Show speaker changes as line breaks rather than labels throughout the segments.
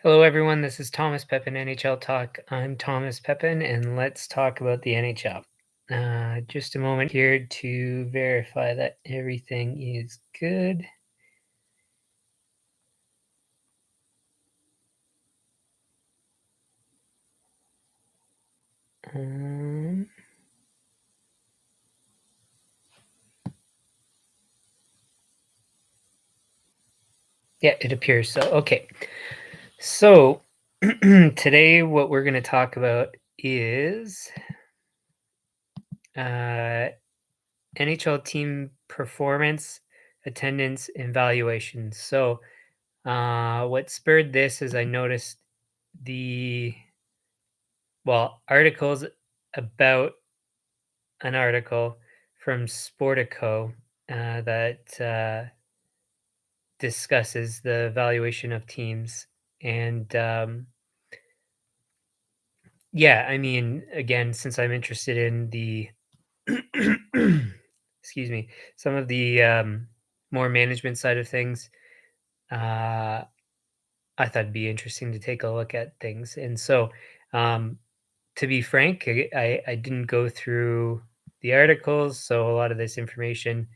Hello, everyone. This is Thomas Pepin, NHL Talk. I'm Thomas Pepin, and let's talk about the NHL. Just a moment here to verify that everything is good. Um, yeah, it appears so. Okay. So, today, what we're going to talk about is uh, NHL team performance, attendance, and valuations. So, what spurred this is I noticed the articles about an article from Sportico that discusses the valuation of teams. And yeah, I mean, again, since I'm interested in the, excuse me, some of the more management side of things, uh, I thought it'd be interesting to take a look at things. And so, um, to be frank, I didn't go through the articles, so a lot of this information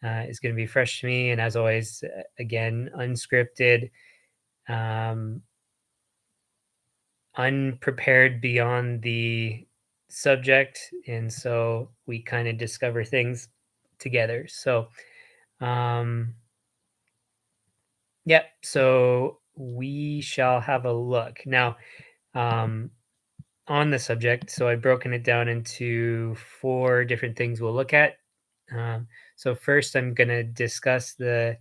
is going to be fresh to me. And as always, again, unscripted, um, unprepared beyond the subject, and so we kind of discover things together. So, um, yeah, so we shall have a look now. Um, on the subject. So I've broken it down into four different things we'll look at. So first, I'm going to discuss the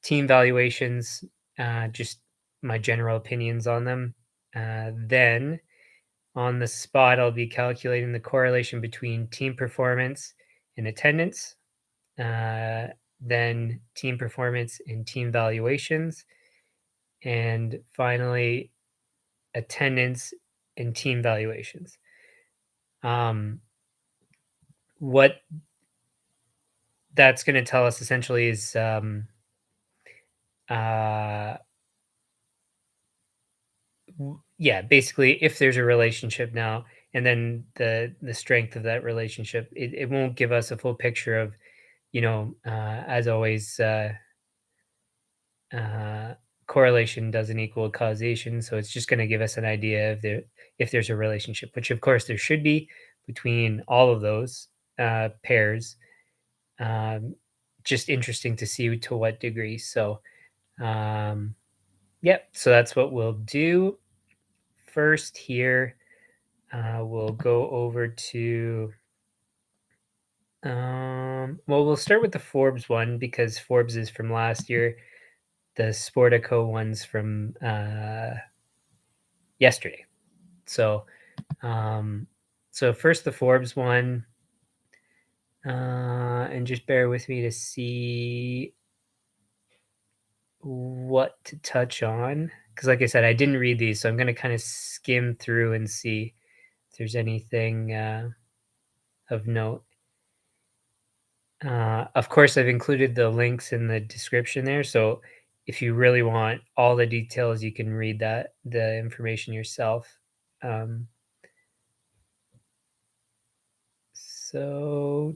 team valuations, just my general opinions on them. Then, on the spot, I'll be calculating the correlation between team performance and attendance. Uh, then, team performance and team valuations. And finally, attendance and team valuations. Um, what that's going to tell us essentially is uh yeah, basically if there's a relationship now, and then the strength of that relationship, it won't give us a full picture of, as always, uh correlation doesn't equal causation, so it's just going to give us an idea of the if there's a relationship, which of course there should be between all of those pairs. um just interesting to see to what degree. So yep, so that's what we'll do. First here, we'll go over to, we'll start with the Forbes one because Forbes is from last year. The Sportico one's from yesterday. So, um, so first the Forbes one, and just bear with me to see what to touch on because, like I said, I didn't read these, so I'm going to kind of skim through and see if there's anything of note. Of course, I've included the links in the description there, so if you really want all the details, you can read the information yourself. Um, so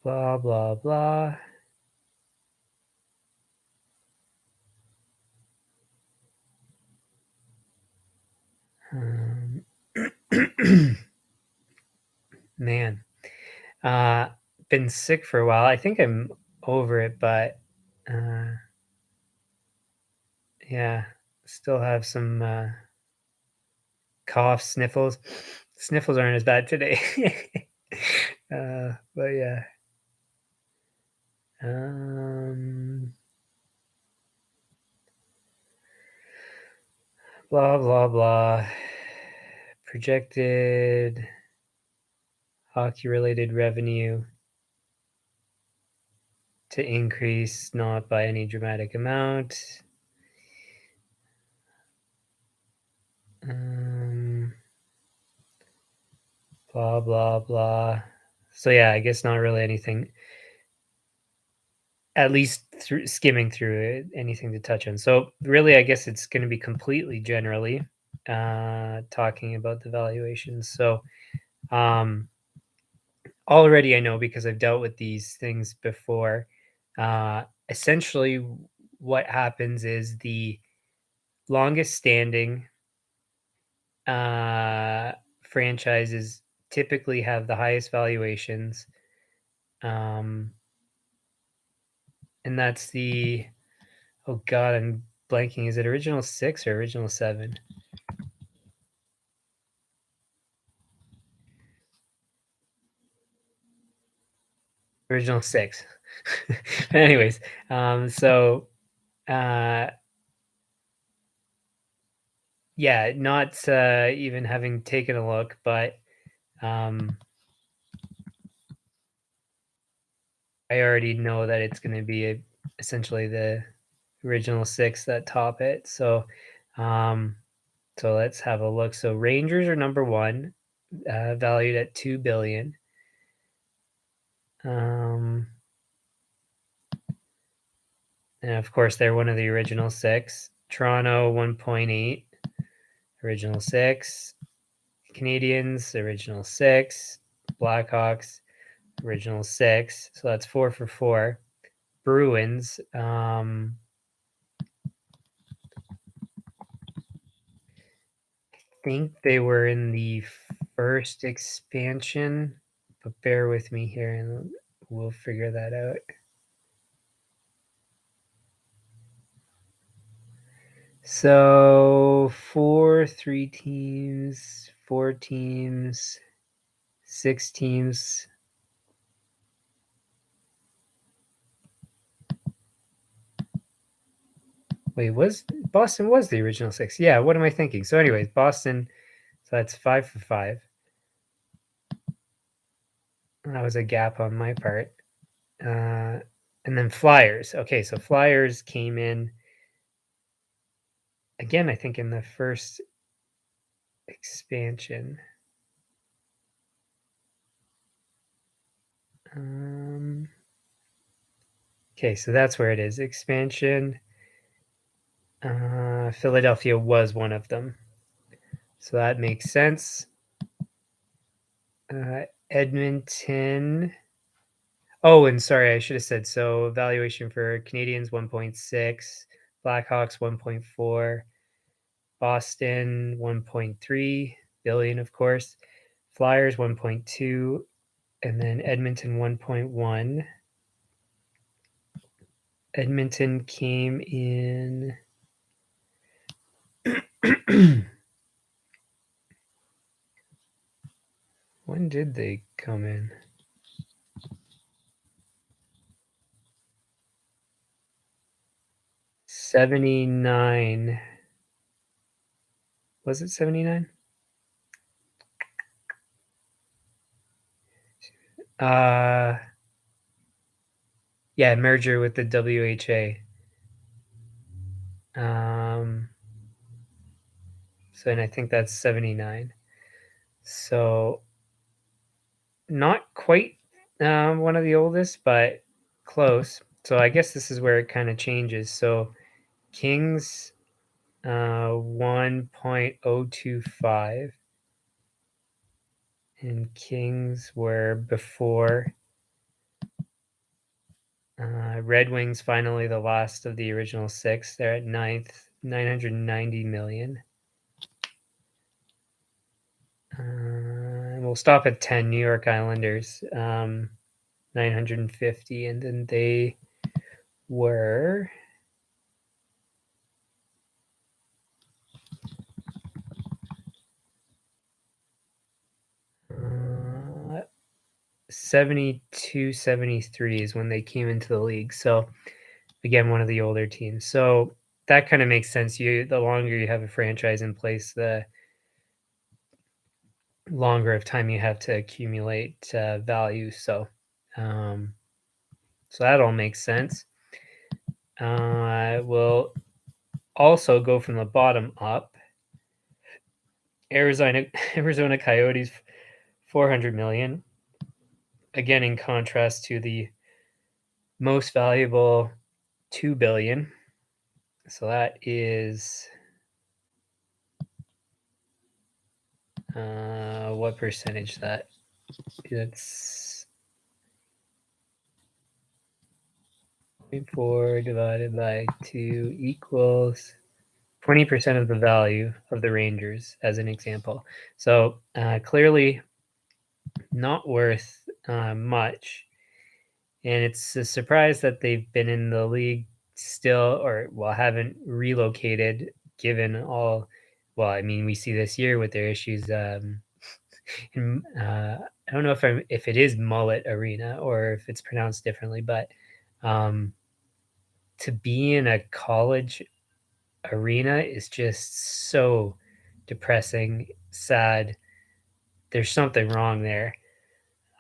blah blah blah. Um, man, uh, been sick for a while. I think I'm over it, but uh, yeah, still have some cough, sniffles. Sniffles aren't as bad today. But yeah. Um, blah blah blah. Projected hockey related revenue to increase not by any dramatic amount. Um, blah blah blah. So yeah, I guess not really anything, at least through skimming through it, anything to touch on. So really, I guess it's going to be completely generally talking about the valuations. So um, already I know because I've dealt with these things before. Essentially, what happens is the longest standing uh, franchises typically have the highest valuations. Um, and that's the, oh God, I'm blanking. Is it original six or original seven? Original six. Anyways, so uh, yeah, not even having taken a look, but um, I already know that it's going to be essentially the original six that top it. Um, so let's have a look. So Rangers are number one, valued at 2 billion. Um, and of course, they're one of the original six. Toronto 1.8, original six. Canadians, original six. Blackhawks, original six. So that's 4 for 4. Bruins, think they were in the first expansion, but bear with me here and we'll figure that out. So 3 teams, 4 teams, 6 teams. Wait, was Boston was the original six? Yeah, what am I thinking? So, anyways, Boston, so that's 5 for 5. That was a gap on my part. And then Flyers. Okay, so Flyers came in again, I think in the first expansion. Okay, so that's where it is. Expansion. Philadelphia was one of them. So that makes sense. Edmonton. Oh, and sorry, I should have said so. Valuation for Canadians 1.6, Blackhawks 1.4, Boston 1.3 billion, of course, Flyers 1.2, and then Edmonton 1.1. Edmonton came in. When did they come in? 79. Was it 79? Yeah, merger with the WHA. So, and I think that's 79. So, not quite one of the oldest, but close. So, I guess this is where it kind of changes. So, Kings 1.025, and Kings were before. Red Wings finally the last of the original six. They're at ninth, 990 million. And we'll stop at 10. New York Islanders, 950, and then they were 72, 73 is when they came into the league. So again, one of the older teams. So that kind of makes sense. The longer you have a franchise in place, the longer of time you have to accumulate value. Um, so that all makes sense. I will also go from the bottom up. Arizona Coyotes, 400 million. again, in contrast to the most valuable 2 billion. So that is what percentage that? It's 4 divided by 2 equals 20% of the value of the Rangers, as an example. So clearly not worth much. And it's a surprise that they've been in the league still, or well, haven't relocated, given all. Well, I mean, we see this year with their issues. I don't know if it is Mullet Arena or if it's pronounced differently, but um, to be in a college arena is just so depressing, sad. There's something wrong there.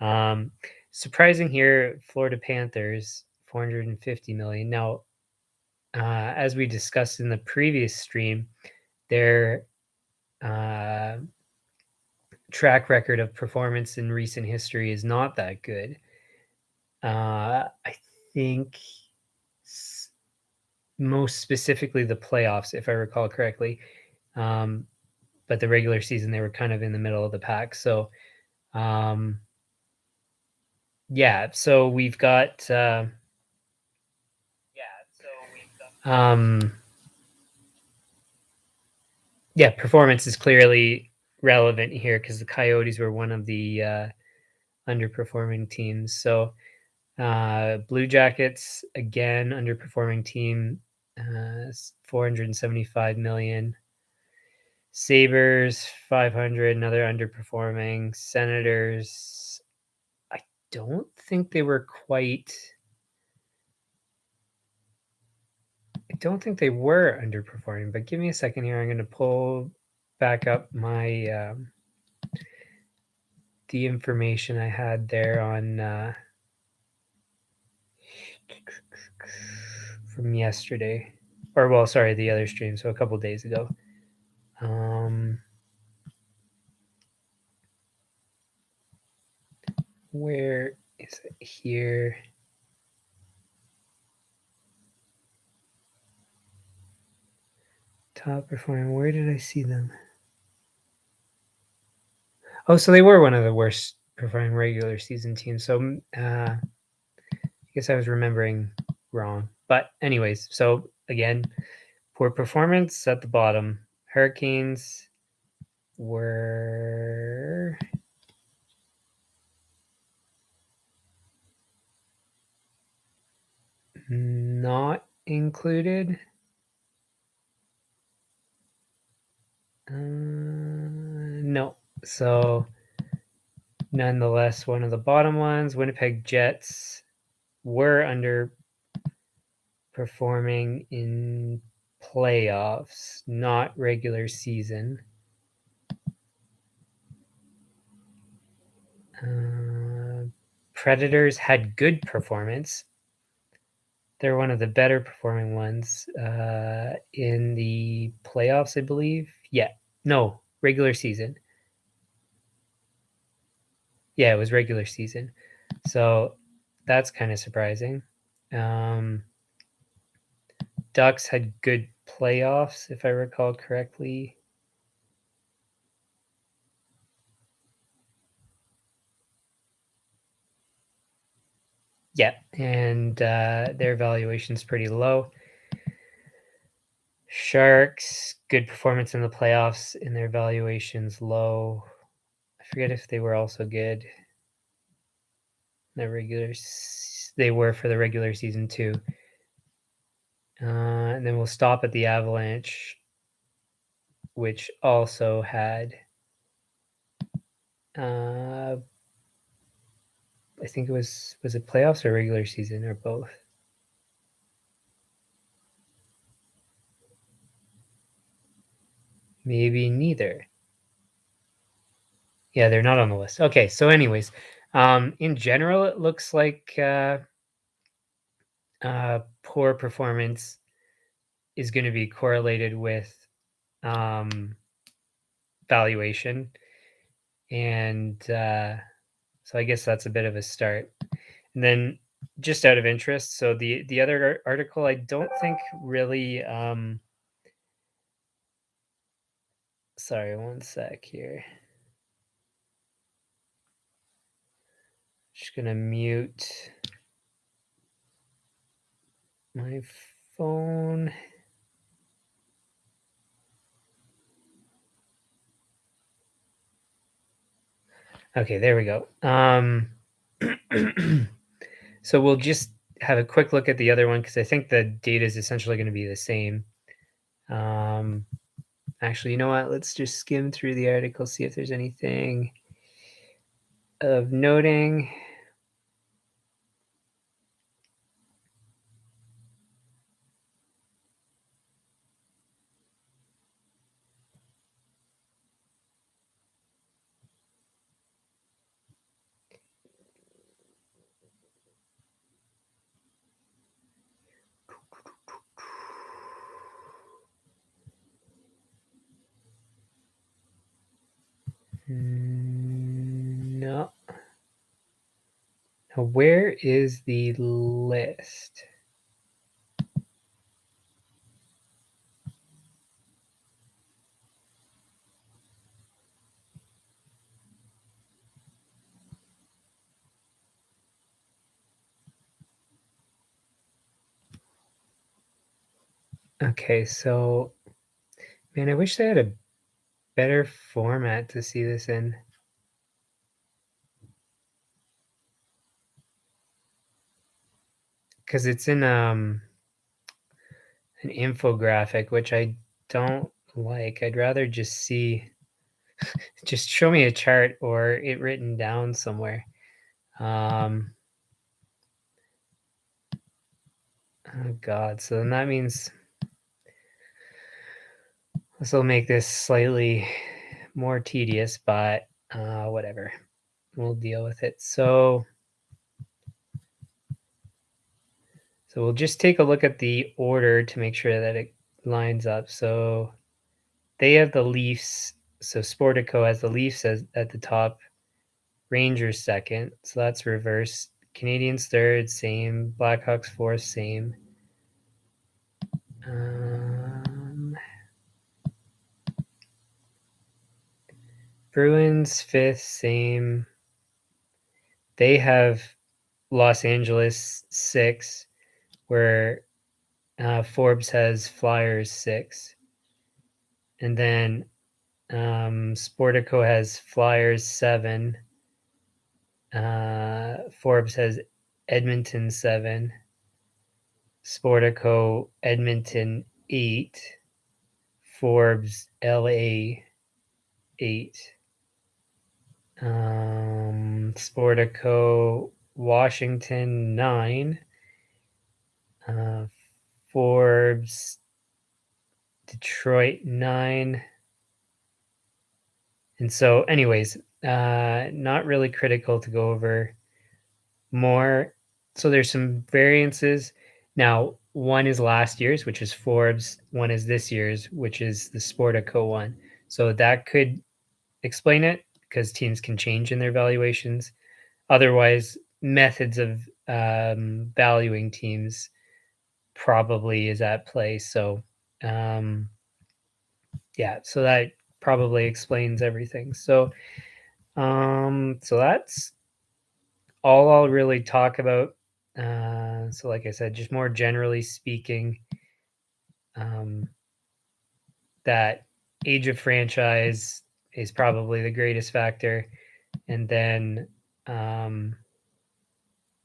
Um, Surprising here, Florida Panthers, 450 million. Now, as we discussed in the previous stream, their uh, track record of performance in recent history is not that good. I think most specifically the playoffs, if I recall correctly. But the regular season, they were kind of in the middle of the pack. So, yeah. So we've got. Um, yeah, performance is clearly relevant here because the Coyotes were one of the underperforming teams. So, Blue Jackets again underperforming team, 475 million. Sabres 500, another underperforming. Senators, I don't think they were quite. I don't think they were underperforming, but give me a second here. I'm going to pull back up my the information I had there on from yesterday, or well, sorry, the other stream, so a couple days ago. Where is it here? Top performing. Where did I see them? Oh, so they were one of the worst performing regular season teams. So I guess I was remembering wrong. But anyways, so again, poor performance at the bottom. Hurricanes were not included. No. So nonetheless, one of the bottom ones, Winnipeg Jets, were underperforming in playoffs, not regular season. Predators had good performance. They're one of the better performing ones in the playoffs, I believe. Yeah. No, regular season. Yeah, it was regular season. So that's kind of surprising. Ducks had good playoffs, if I recall correctly. Yeah, and their valuation's pretty low. Sharks, good performance in the playoffs, and their valuation's low. I forget if they were also good. They were for the regular season too. And then we'll stop at the Avalanche, which also had, I think it was it playoffs or regular season or both? Maybe neither. Yeah, they're not on the list. Okay, so anyways, in general, it looks like poor performance is going to be correlated with valuation, and So I guess that's a bit of a start. And then just out of interest, so the other article I don't think really sorry, one sec here. Just gonna mute my phone. Okay, there we go. So we'll just have a quick look at the other one because I think the data is essentially going to be the same. Um, Actually, you know what? Let's just skim through the article, see if there's anything of noting. No. Now, where is the list? Okay, so man, I wish they had a better format to see this in. Because it's in an infographic, which I don't like. I'd rather just show me a chart or it written down somewhere. Um, oh God, so then that means this will make this slightly more tedious, but whatever. We'll deal with it. So we'll just take a look at the order to make sure that it lines up. So they have the Leafs. So Sportico has the Leafs at the top, Rangers second. So that's reversed. Canadians third, same. Blackhawks fourth, same. Bruins fifth, same. They have Los Angeles six, where Forbes has Flyers six, and then Sportico has Flyers seven. Forbes has Edmonton seven. Sportico Edmonton eight. Forbes LA eight. Sportico Washington 9. Forbes Detroit 9. And so, anyways, not really critical to go over more. So there's some variances. Now, one is last year's, which is Forbes. One is this year's, which is the Sportico one. So that could explain it because teams can change in their valuations. Otherwise, methods of valuing teams probably is at play. So, yeah, so that probably explains everything. So that's all I'll really talk about. So, like I said, just more generally speaking, um, that age of franchise is probably the greatest factor, and then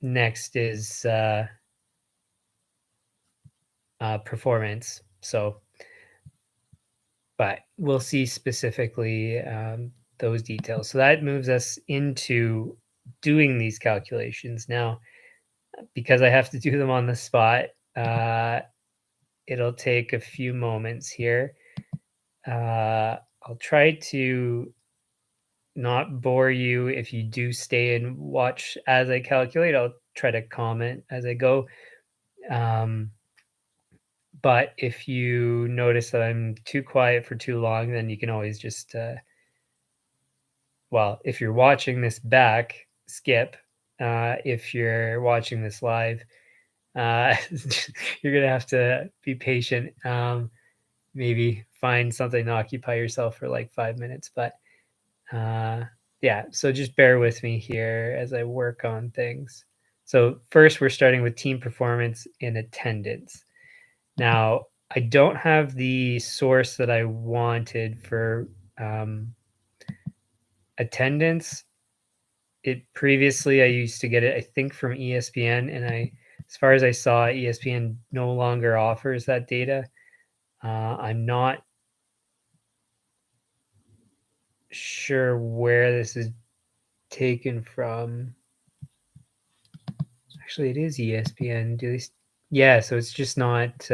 next is performance. So, but we'll see specifically those details. So that moves us into doing these calculations. Now, because I have to do them on the spot, it'll take a few moments here. I'll try to not bore you. If you do stay and watch as I calculate, I'll try to comment as I go. But if you notice that I'm too quiet for too long, then you can always just, well, if you're watching this back, skip if you're watching this live. Uh, you're gonna have to be patient. Maybe find something to occupy yourself for like 5 minutes, but uh, yeah. So just bear with me here as I work on things. So first, we're starting with team performance in attendance. Now, I don't have the source that I wanted for um, attendance. It previously I used to get it, I think, from ESPN, and as far as I saw, ESPN no longer offers that data. I'm not sure where this is taken from. Actually, it is ESPN. Yeah, so it's just not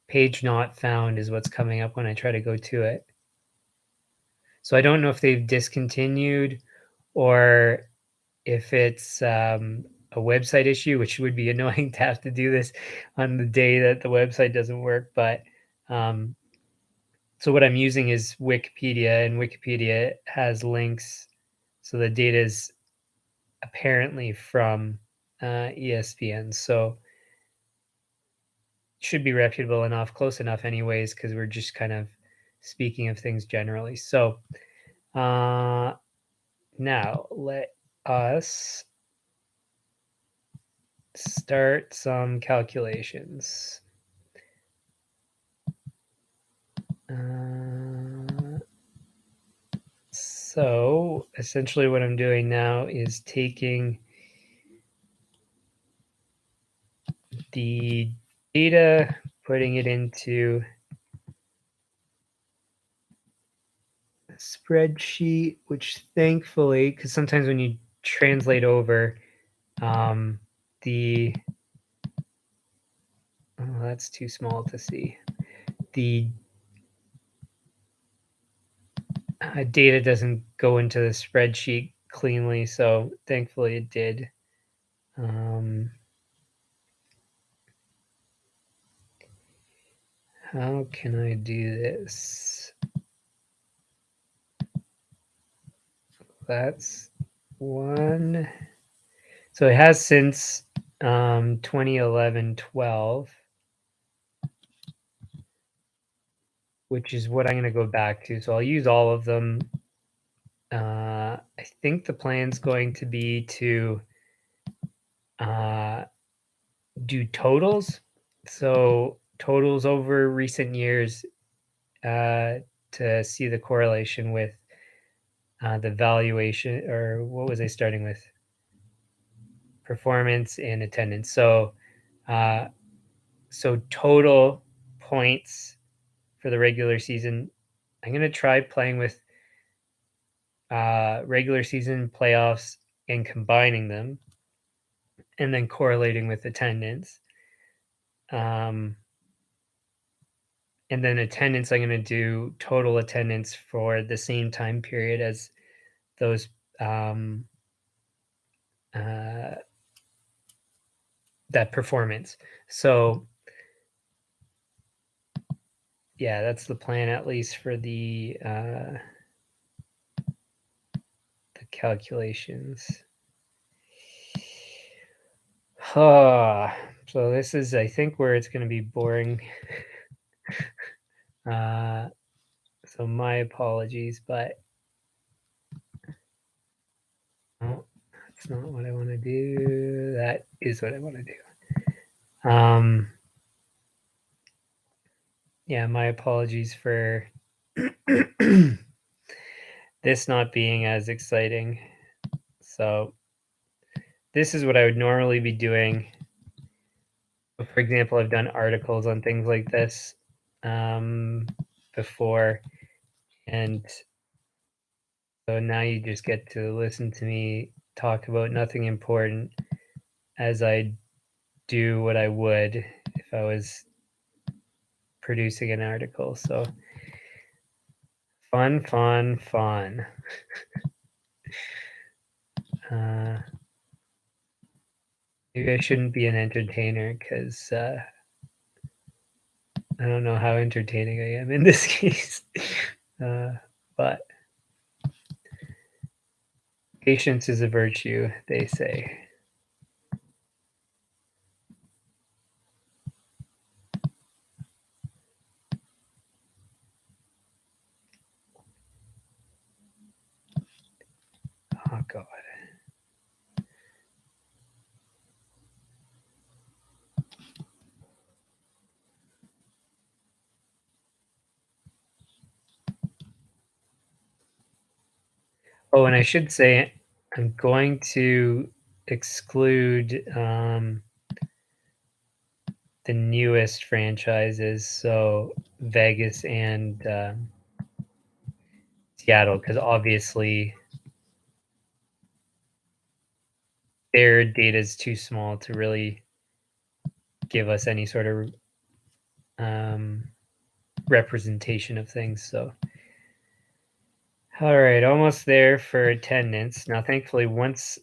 page not found is what's coming up when I try to go to it. So I don't know if they've discontinued or if it's a website issue, which would be annoying to have to do this on the day that the website doesn't work. But um, so what I'm using is Wikipedia, and Wikipedia has links. So the data is apparently from ESPN. So should be reputable enough, close enough, anyways, because we're just kind of speaking of things generally. So uh, now let us start some calculations. Uh, so essentially what I'm doing now is taking the data, putting it into a spreadsheet, which thankfully, because sometimes when you translate over, um, the oh, that's too small to see. The data doesn't go into the spreadsheet cleanly, so thankfully it did. How can I do this? That's one. So it has since 2011-12, which is what I'm going to go back to. So I'll use all of them. I think the plan's going to be to uh, do totals. So totals over recent years to see the correlation with the valuation, or what was I starting with? Performance and attendance. Uh, so total points for the regular season. I'm going to try playing with regular season playoffs and combining them and then correlating with attendance. Um, and then attendance, I'm going to do total attendance for the same time period as those um, uh, that performance. So yeah, that's the plan, at least for the calculations. So this is, I think, where it's going to be boring. So my apologies, but oh, that's not what I want to do. That is what I want to do. Yeah, my apologies for this not being as exciting. So this is what I would normally be doing. For example, I've done articles on things like this before, and so now you just get to listen to me talk about nothing important as I do what I would if I was producing an article. So fun, fun, fun. Uh, Maybe I shouldn't be an entertainer because I don't know how entertaining I am in this case. But Patience is a virtue, they say. Oh, God. Oh, and I should say I'm going to exclude the newest franchises, so Vegas and Seattle, because obviously their data is too small to really give us any sort of representation of things. So, all right, almost there for attendance. Now, thankfully, once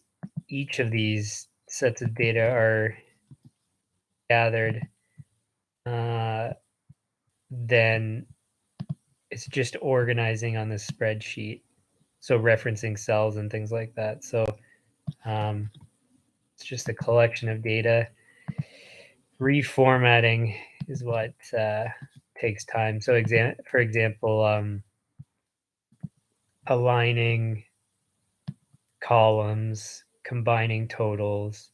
each of these sets of data are gathered, uh, then it's just organizing on the spreadsheet. So referencing cells and things like that. So um, it's just a collection of data. Reformatting is what takes time. So for example, aligning columns, combining totals,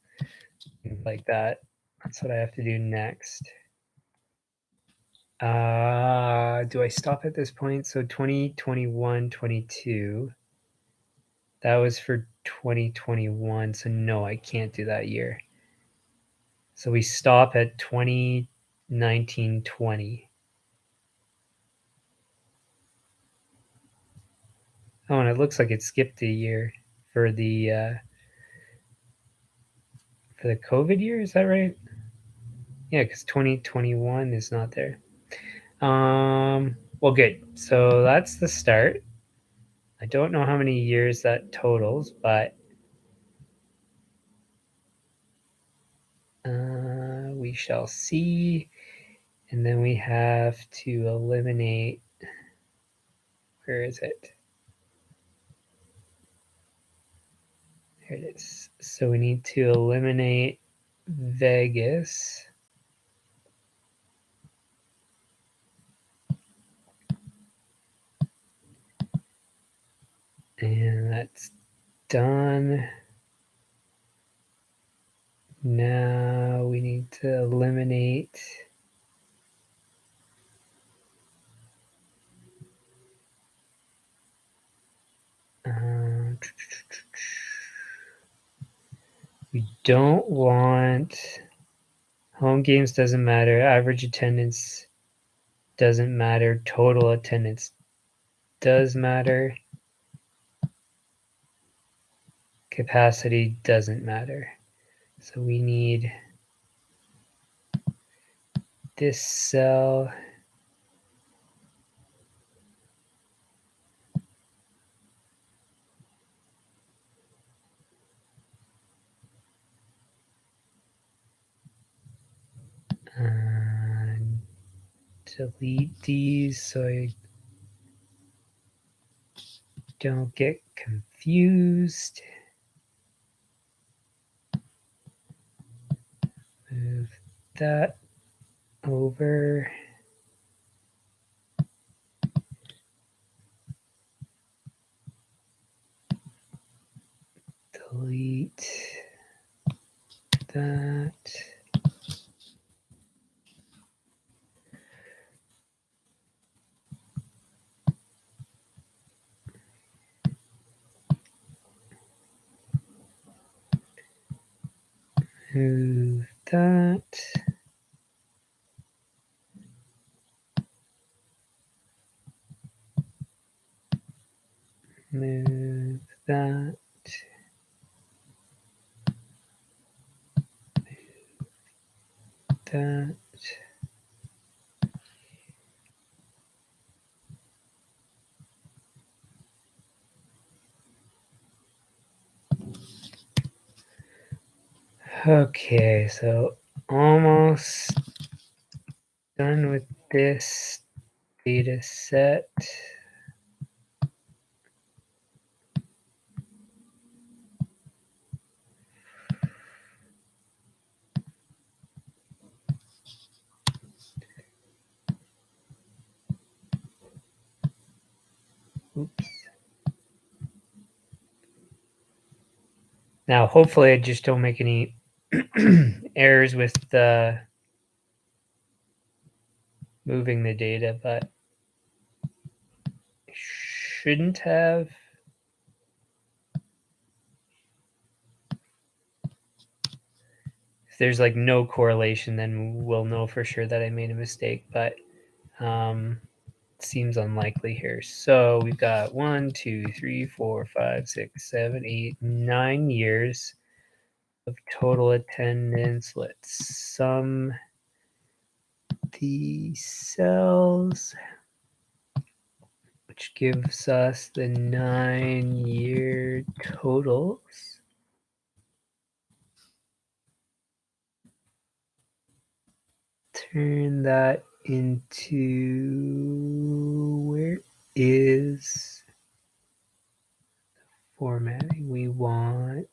things like that. That's what I have to do next. Do I stop at this point? So 2021, 22. That was for 2021. So no, I can't do that year. So we stop at 2019, 20. Oh, and it looks like it skipped a year for the COVID year. Is that right? Yeah, because 2021 is not there. Well, good. So that's the start. I don't know how many years that totals, but we shall see. And then we have to eliminate. Where is it? Here it is. So we need to eliminate Vegas. And that's done. Now we need to eliminate we don't want home games, doesn't matter, average attendance doesn't matter, total attendance does matter, capacity doesn't matter. So we need this cell. Delete these so I don't get confused. Move that over. Delete that. Move that. Move that. That. Okay, so almost done with this data set. Oops. Now, hopefully I just don't make any errors with the moving the data, but shouldn't have. If there's like no correlation, then we'll know for sure that I made a mistake, but seems unlikely here. So we've got 1, 2, 3, 4, 5, 6, 7, 8, 9 years of total attendance. Let's sum the cells, which gives us the 9-year totals. Turn that into, where is formatting? We want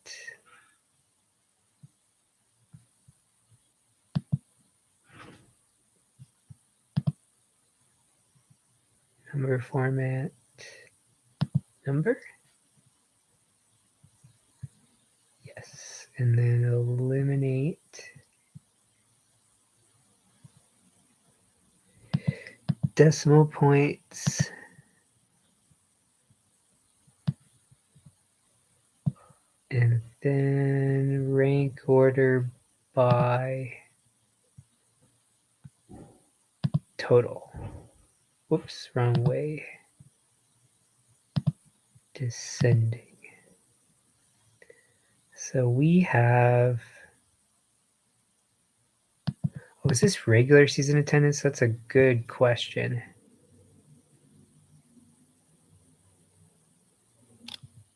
number format, number. Yes, and then eliminate decimal points. And then rank order by total. Whoops, wrong way. Descending. So we have, oh, is this regular season attendance? That's a good question.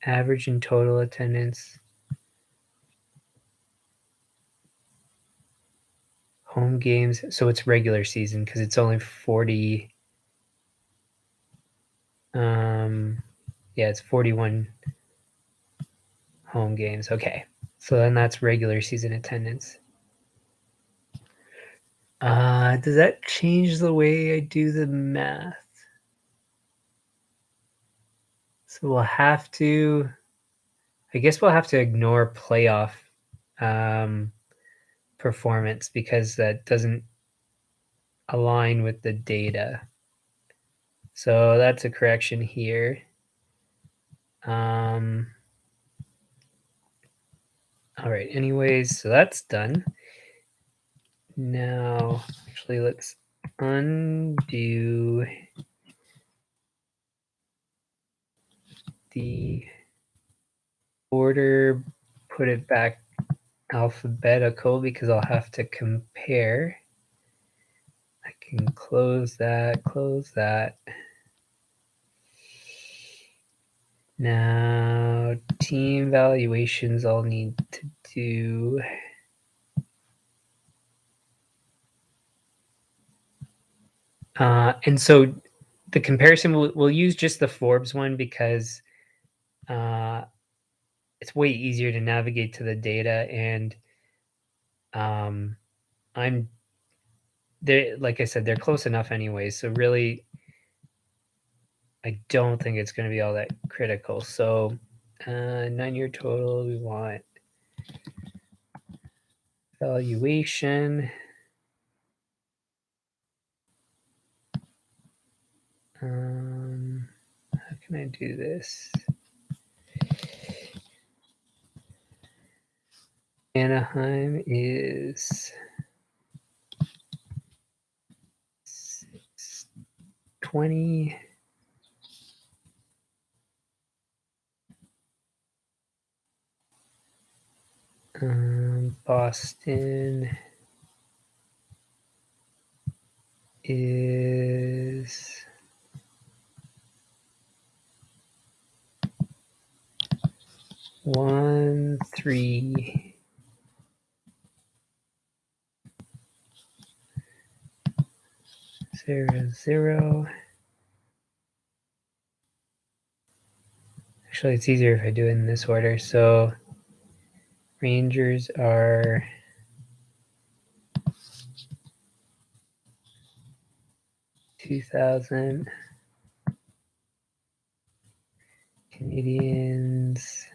Average and total attendance. Home games. So it's regular season because it's only 40. Yeah, it's 41 home games. Okay. So then that's regular season attendance. Does that change the way I do the math? So we'll have to, I guess we'll have to ignore playoff performance because that doesn't align with the data. So that's a correction here. All right, anyways, so that's done. Now, actually, let's undo the order, put it back alphabetical because I'll have to compare. I can close that, close that. Now, team valuations I'll need to do. And so the comparison, we'll use just the Forbes one because it's way easier to navigate to the data, and I'm there. Like I said, they're close enough anyways. So really, I don't think it's going to be all that critical. So 9-year total, we want valuation. How can I do this? Anaheim is 620. Boston is 130. Actually, it's easier if I do it in this order. So Rangers are 2000. Canadians,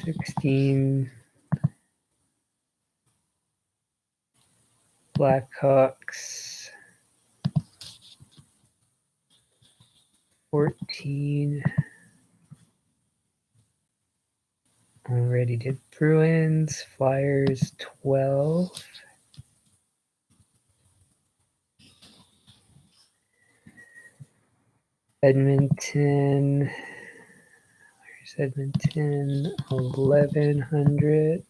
16. Blackhawks, 14. Already did Bruins. Flyers, 12. Edmonton. Where's Edmonton? 1,100.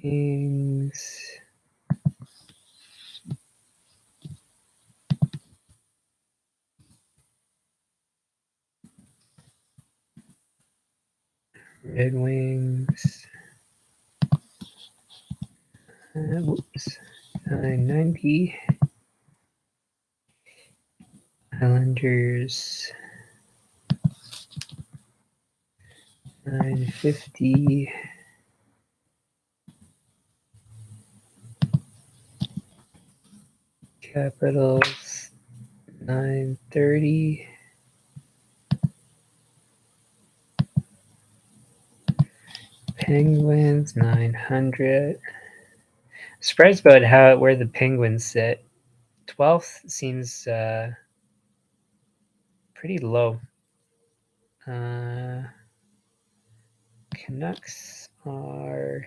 Kings. Red Wings. Whoops. 990. Islanders. 950. Capitals. 930. Penguins, 900. Surprised about where the Penguins sit. 12th seems pretty low. Canucks are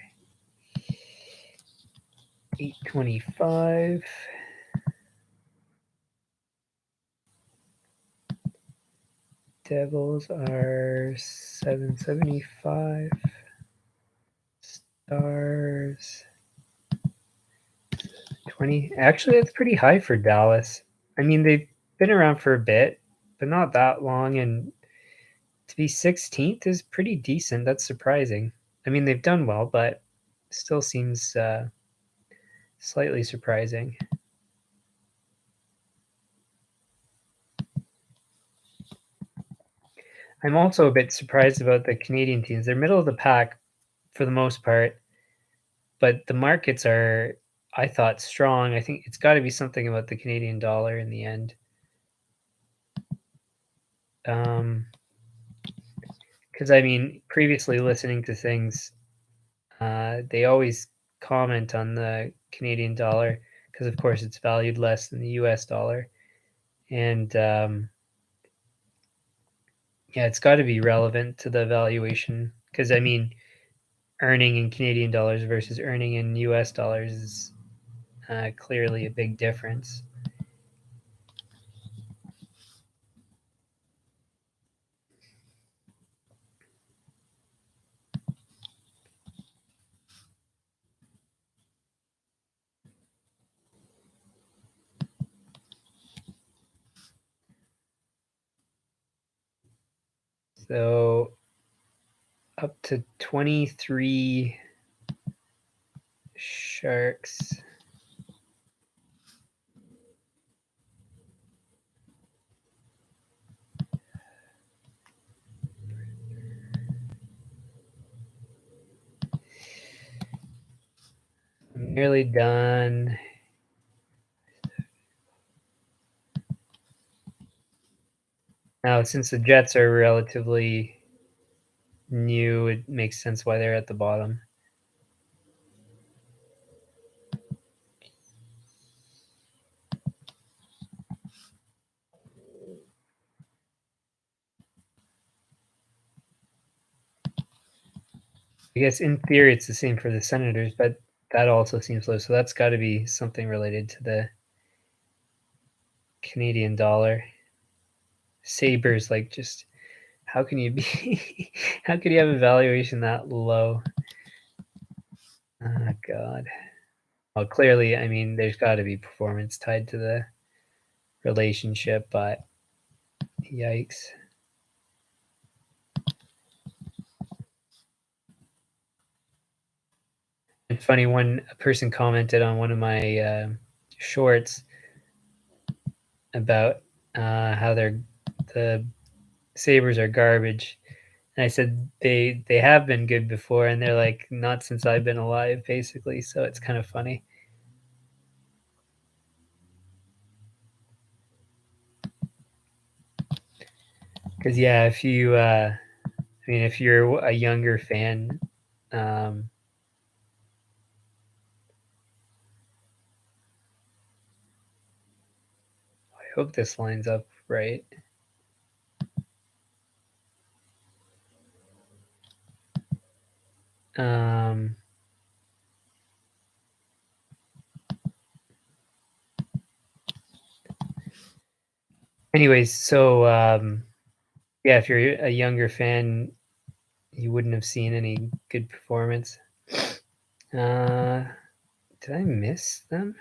825. Devils are 775. Stars 20. Actually, that's pretty high for Dallas. I mean, they've been around for a bit, but not that long. And to be 16th is pretty decent. That's surprising. I mean, they've done well, but still seems slightly surprising. I'm also a bit surprised about the Canadian teams. They're middle of the pack for the most part, but the markets are, I thought, strong. I think it's got to be something about the Canadian dollar in the end. Because I mean, previously listening to things, they always comment on the Canadian dollar because, of course, it's valued less than the U.S. dollar, and yeah, it's got to be relevant to the valuation. Because I mean, earning in Canadian dollars versus earning in U.S. dollars is clearly a big difference. So up to 23 Sharks. I'm nearly done. Now, since the Jets are relatively new, it makes sense why they're at the bottom. I guess in theory it's the same for the Senators, but that also seems low. So that's got to be something related to the Canadian dollar. Sabres, like, just how can you be? How could you have a valuation that low? Oh God. Well, clearly, I mean, there's got to be performance tied to the relationship, but yikes. It's funny, a person commented on one of my shorts about how the Sabres are garbage, And I said, "They have been good before," and they're like, "Not since I've been alive," basically, so it's kind of funny. 'Cause, yeah, if you, I mean, if you're a younger fan, um I hope this lines up right. Um, anyways, so, yeah, if you're a younger fan, you wouldn't have seen any good performance. Uh, did I miss them?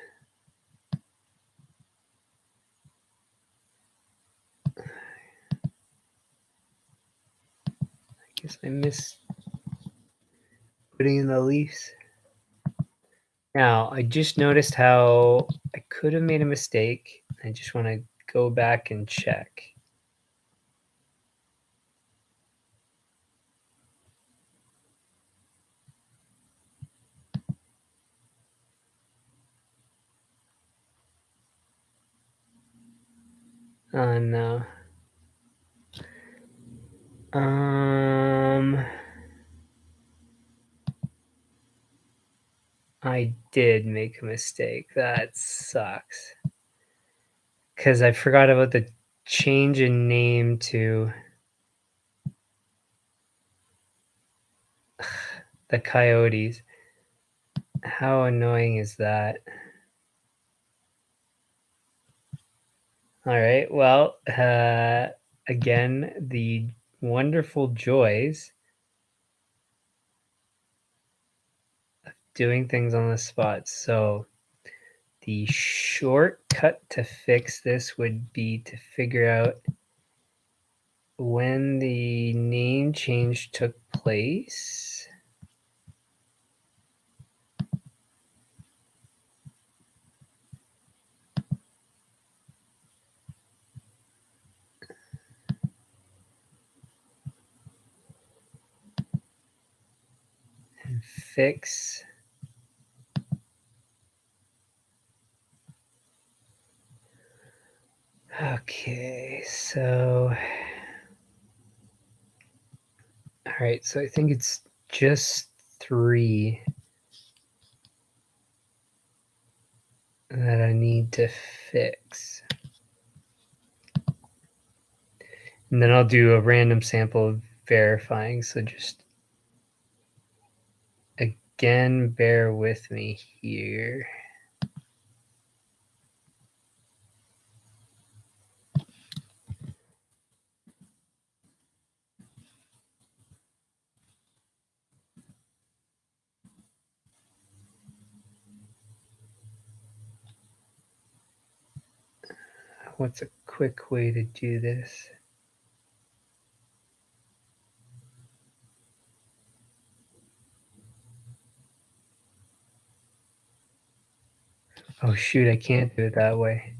I guess I missed putting in the Leafs. Now, I just noticed how I could have made a mistake. I just wanna go back and check. Oh, no. Um, I did make a mistake. That sucks. Because I forgot about the change in name to the Coyotes. How annoying is that? Alright, well, again, the wonderful joys doing things on the spot. So, the shortcut to fix this would be to figure out when the name change took place. And fix. Okay, so alright, so I think it's just 3 that I need to fix. And then I'll do a random sample of verifying, so just again, bear with me here. What's a quick way to do this? Oh shoot, I can't do it that way.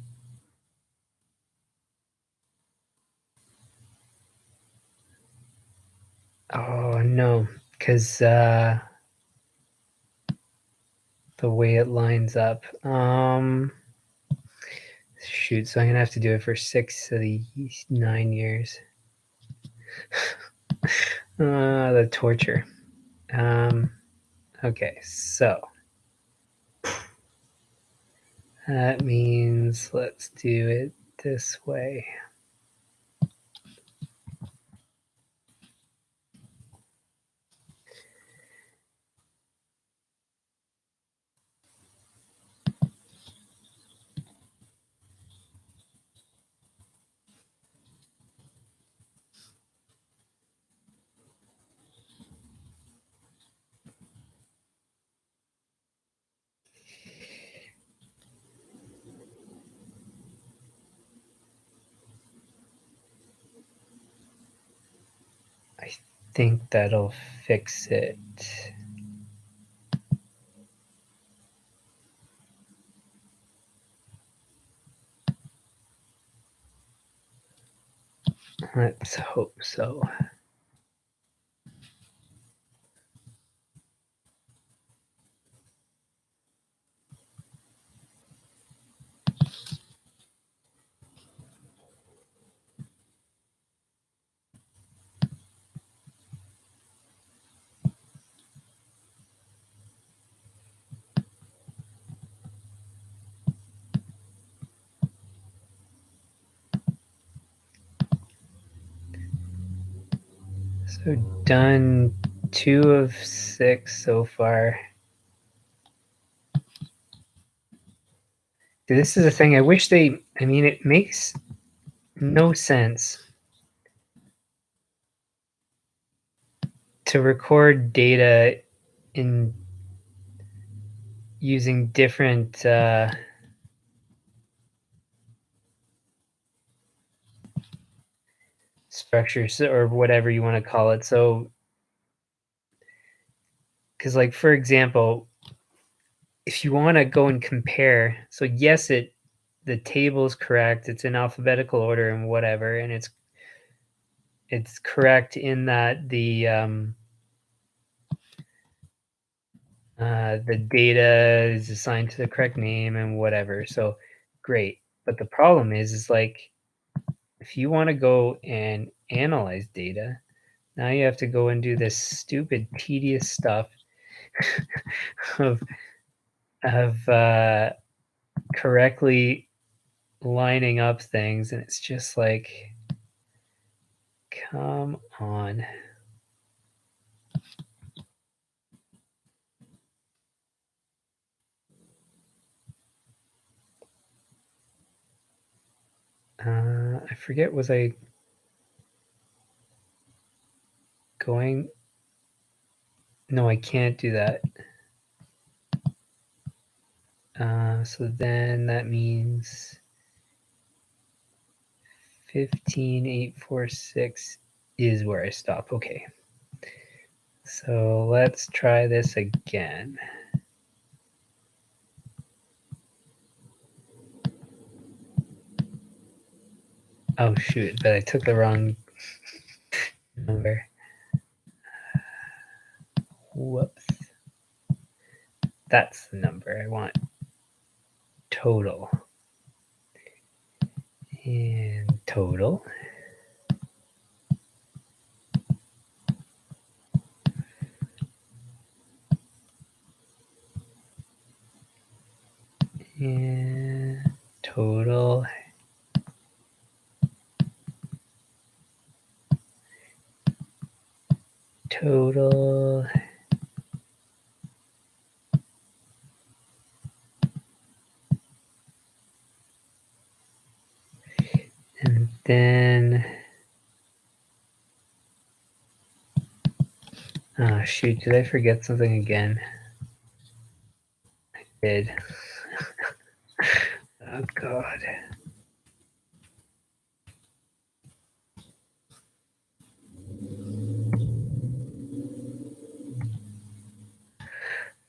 Oh no, because the way it lines up. Shoot, so I'm gonna have to do it for 6 of the 9 years. The torture. Um, okay, so that means let's do it this way. I think that'll fix it. Let's hope so. So done 2 of 6 so far. This is a thing I wish they I mean, it makes no sense to record data in using different, structures or whatever you wanna call it. So, because, like, for example, if you wanna go and compare so yes, the table is correct, it's in alphabetical order and whatever, and it's correct in that the data is assigned to the correct name and whatever, so great. But the problem is, like, if you wanna go and analyze data, now you have to go and do this stupid, tedious stuff of of correctly lining up things, and it's just like, come on. I forget, was I going? No, I can't do that. So then that means 15,846 is where I stop. Okay. So let's try this again. Oh shoot, but I took the wrong number. Whoops. That's the number I want. Total. And total. And total. Total. And then, oh shoot, did I forget something again? I did. Oh god.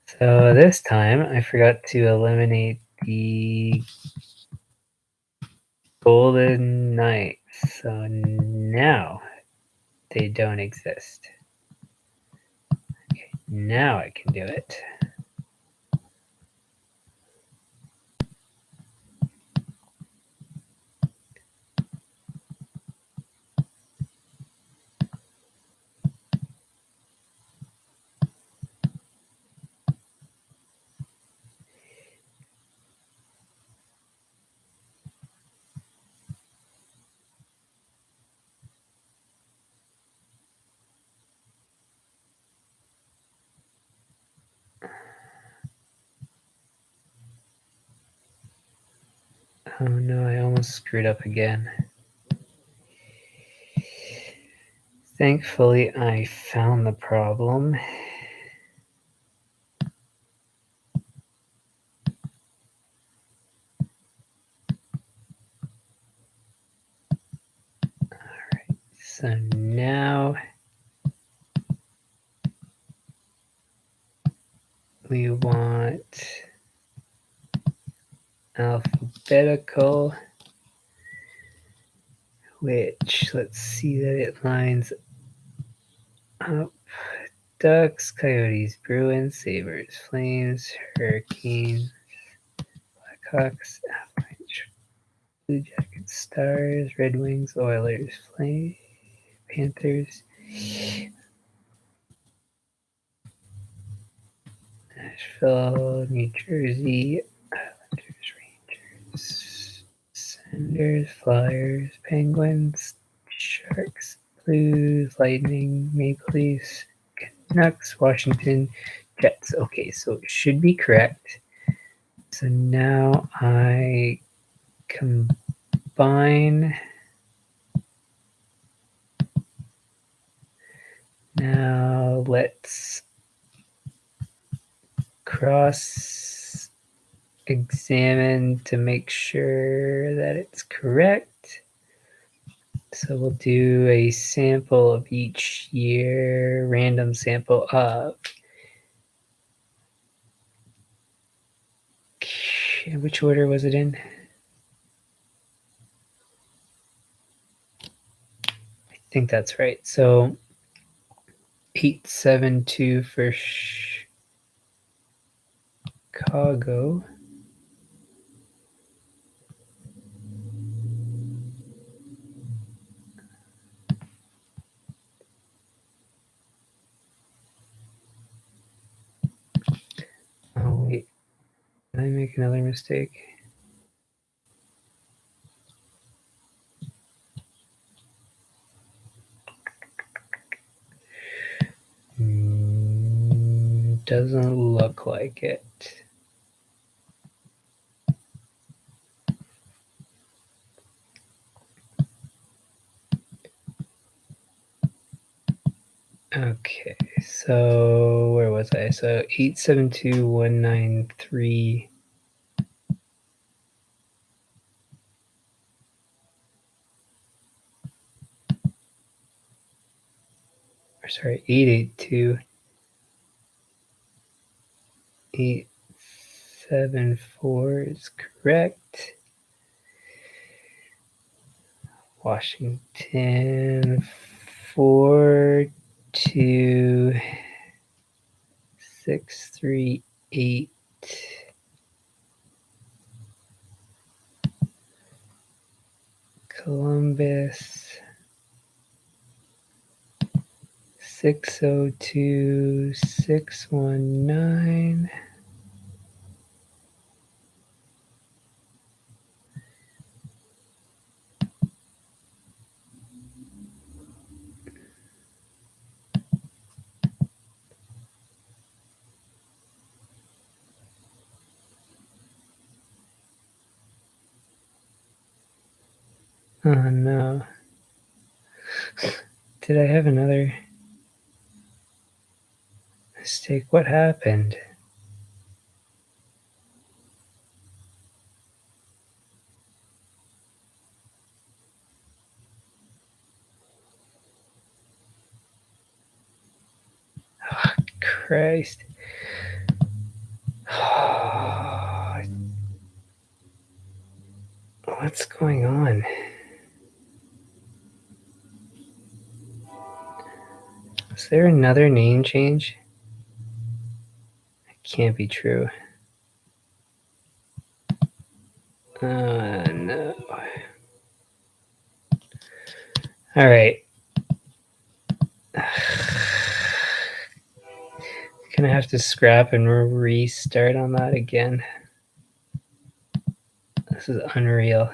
So this time I forgot to eliminate the golden knights. So now they don't exist. Okay, now I can do it. Oh no, I almost screwed up again. Thankfully, I found the problem. Alright, so now we want alphabetical, which, let's see that it lines up. Ducks, coyotes, Bruins, Sabres, Flames, Hurricanes, Blackhawks, Avalanche, Blue Jackets, Stars, Red Wings, Oilers, Flames, Panthers, Nashville, New Jersey, Islanders, Rangers, Senders, Flyers, Penguins, Sharks, Blues, Lightning, Maple Leafs, Canucks, Washington, Jets. Okay, so it should be correct. So now I combine. Now let's cross examine to make sure that it's correct. So we'll do a sample of each year, random sample of. Which order was it in? I think that's right. So 872 for Chicago. Oh, wait. Did I make another mistake? Doesn't look like it. Okay, so where was I? So 872,193. Or sorry, 882. 874 is correct. Washington 42638. Columbus 602619. Oh no. Did I have another mistake? What happened? Oh, Christ. What's going on? Is there another name change? It can't be true. No. All right. Gonna have to scrap and restart on that again. This is unreal.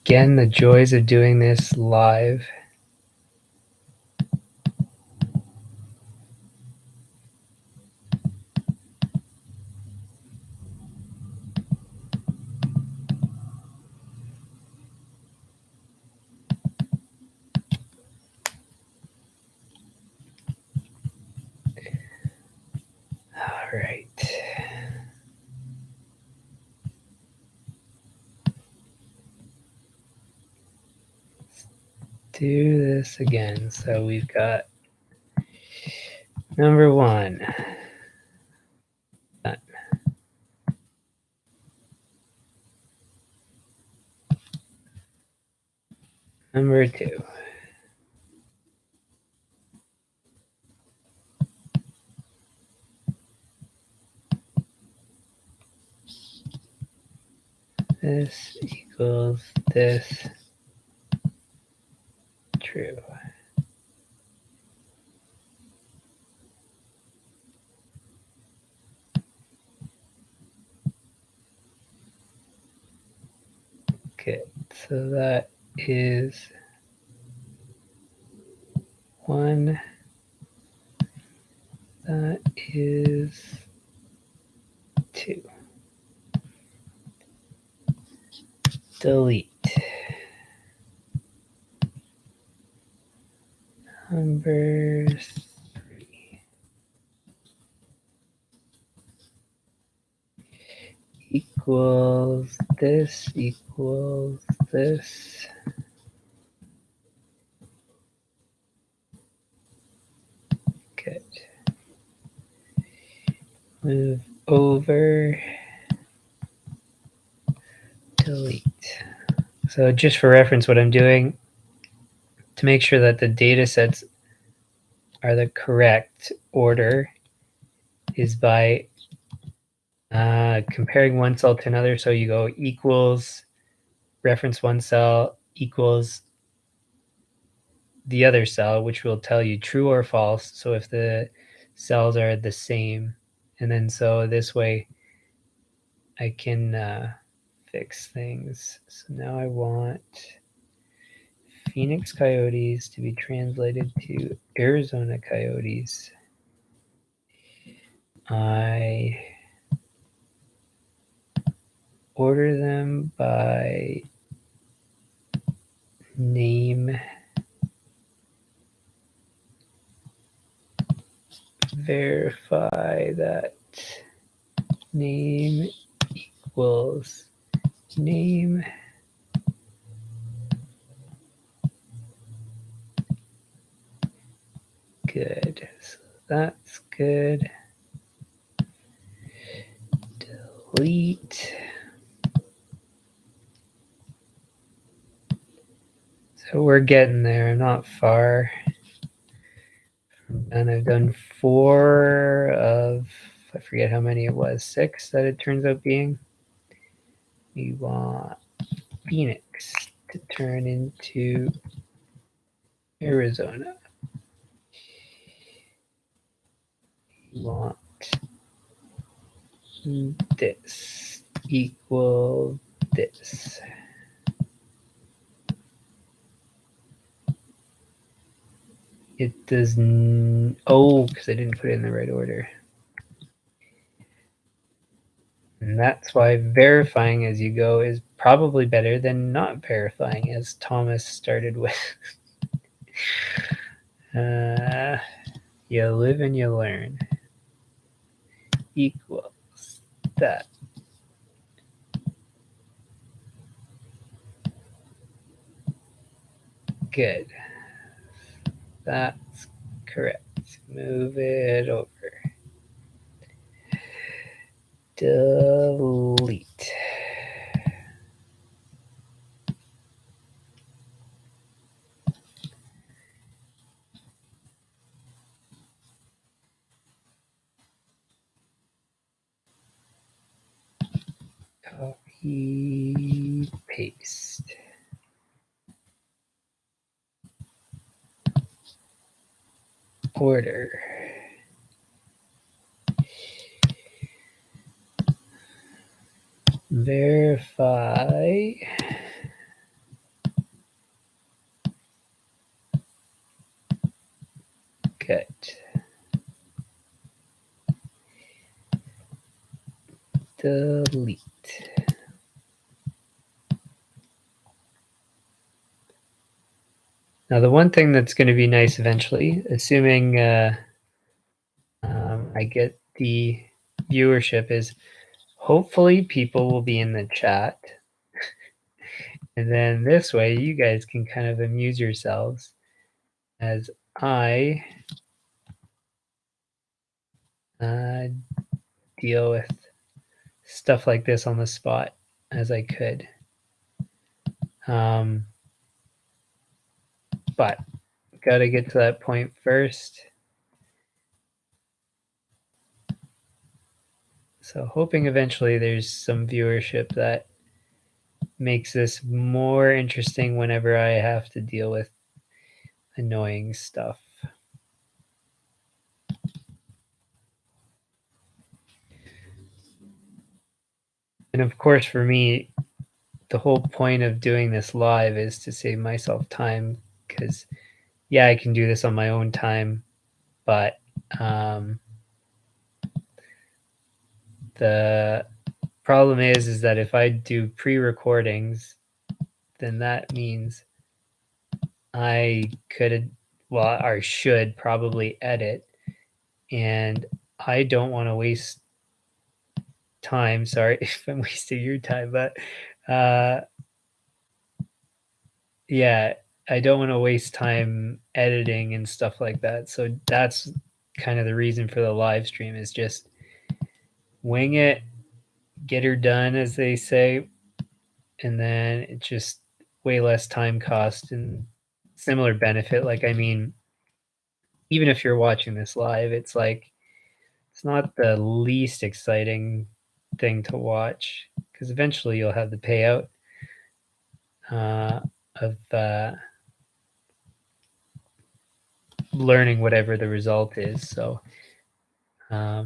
Again, the joys of doing this live. All right. Let's do this again. So we've got number 1. Done. Number 2. This equals this. True. Okay, so that is 1. That is 2. Delete. Number 3 equals this equals this. Good. Move over. Delete. So just for reference, what I'm doing to make sure that the data sets are the correct order is by comparing one cell to another. So you go equals reference one cell equals the other cell, which will tell you true or false. So if the cells are the same, and then so this way I can fix things. So now I want Phoenix Coyotes to be translated to Arizona Coyotes. I order them by name, verify that name equals name. Good. So that's good. Delete. So we're getting there. I'm not far. And I've done 4 of, I forget how many it was, 6 that it turns out being. We want Phoenix to turn into Arizona. We want this equal this. It does because I didn't put it in the right order. And that's why verifying as you go is probably better than not verifying, as Thomas started with. You live and you learn. Equals that. Good. That's correct. Move it over. Delete. Copy, paste. Order. Verify. Good. Delete. Now the one thing that's going to be nice eventually, assuming I get the viewership, is hopefully people will be in the chat. And then this way you guys can kind of amuse yourselves as I deal with stuff like this on the spot as I could. But got to get to that point first. So hoping eventually there's some viewership that makes this more interesting whenever I have to deal with annoying stuff. And of course, for me, the whole point of doing this live is to save myself time because, yeah, I can do this on my own time, but the problem is that if I do pre-recordings, then that means I could, well, or should probably edit, and I don't want to waste time. Sorry if I'm wasting your time, but yeah, I don't want to waste time editing and stuff like that. So that's kind of the reason for the live stream is just wing it, get her done, as they say, and then it's just way less time cost and similar benefit. Like, I mean, even if you're watching this live, it's like it's not the least exciting thing to watch because eventually you'll have the payout of learning whatever the result is. So I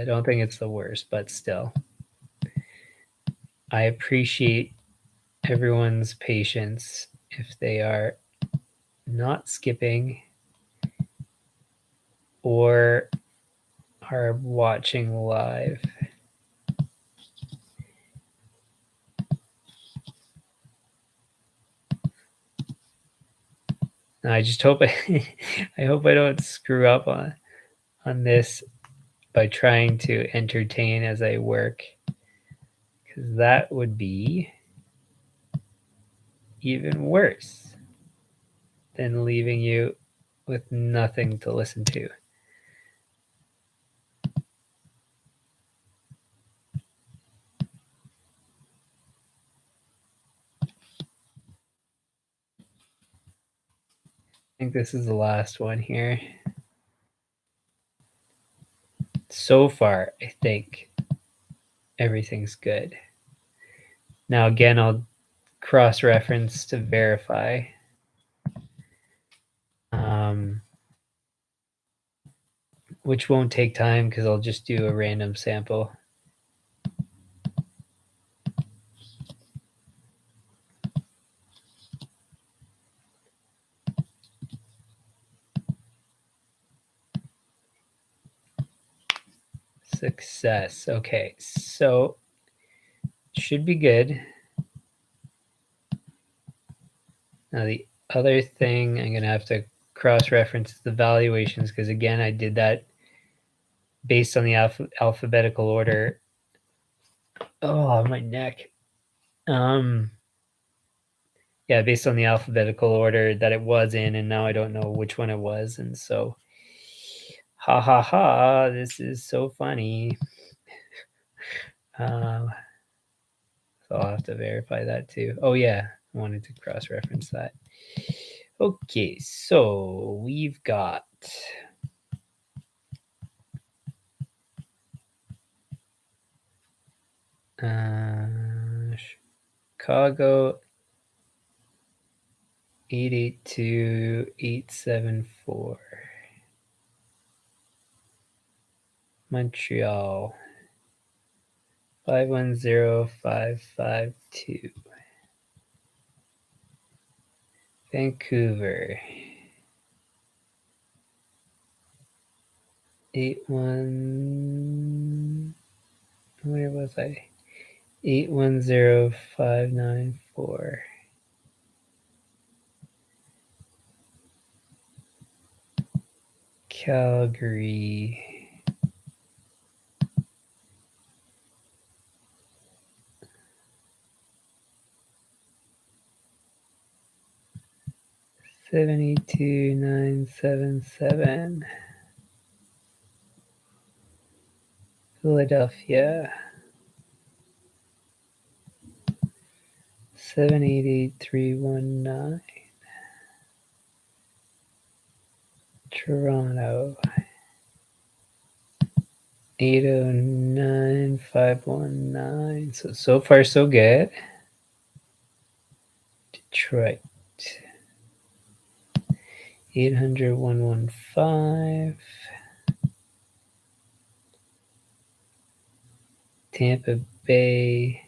don't think it's the worst, but still, I appreciate everyone's patience if they are not skipping or are watching live. I just hope I hope I don't screw up on this by trying to entertain as I work, because that would be even worse than leaving you with nothing to listen to. I think this is the last one here. So far, I think everything's good. Now, again, I'll cross-reference to verify. Which won't take time because I'll just do a random sample. Success. Okay, so should be good. Now the other thing I'm gonna have to cross-reference is the valuations because again I did that based on the alphabetical order. Oh, my neck. Yeah, based on the alphabetical order that it was in, and now I don't know which one it was, and so ha ha ha, this is so funny. So I'll have to verify that too. Oh yeah, I wanted to cross-reference that. Okay, so we've got Chicago 882-874. Montreal 510552. Vancouver 81. Where was I? 810594. Calgary 72977. Philadelphia 788319. Toronto 809519. So far so good. Detroit 800-115. Tampa Bay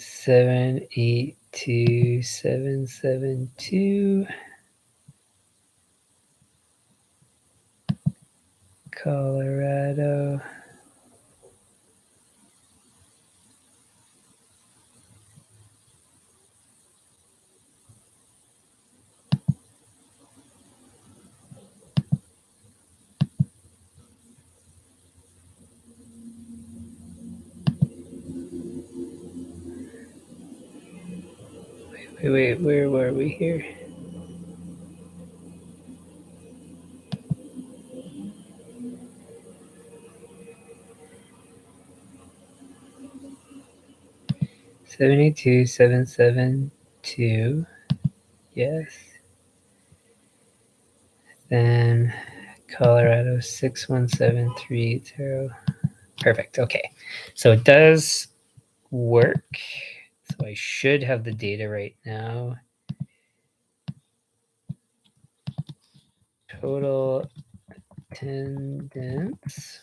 782,772. Colorado. Wait, where were we here? $72,772. Yes. Then Colorado 617,380. Perfect. Okay. So it does work. So I should have the data right now. Total attendance.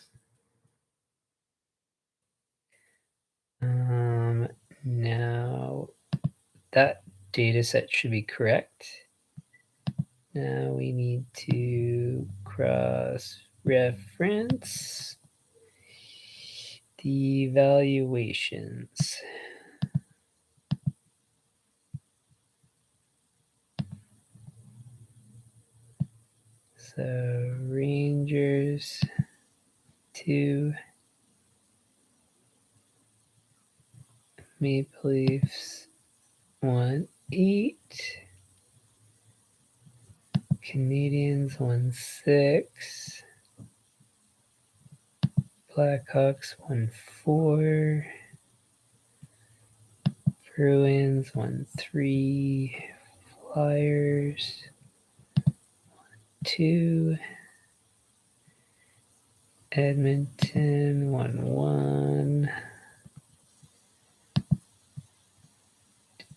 Now that data set should be correct. Now we need to cross-reference the valuations. So Rangers 2, Maple Leafs 1-8, Canadians 1-6, Blackhawks 1-4, Bruins 1-3, Flyers 2, Edmonton 1-1,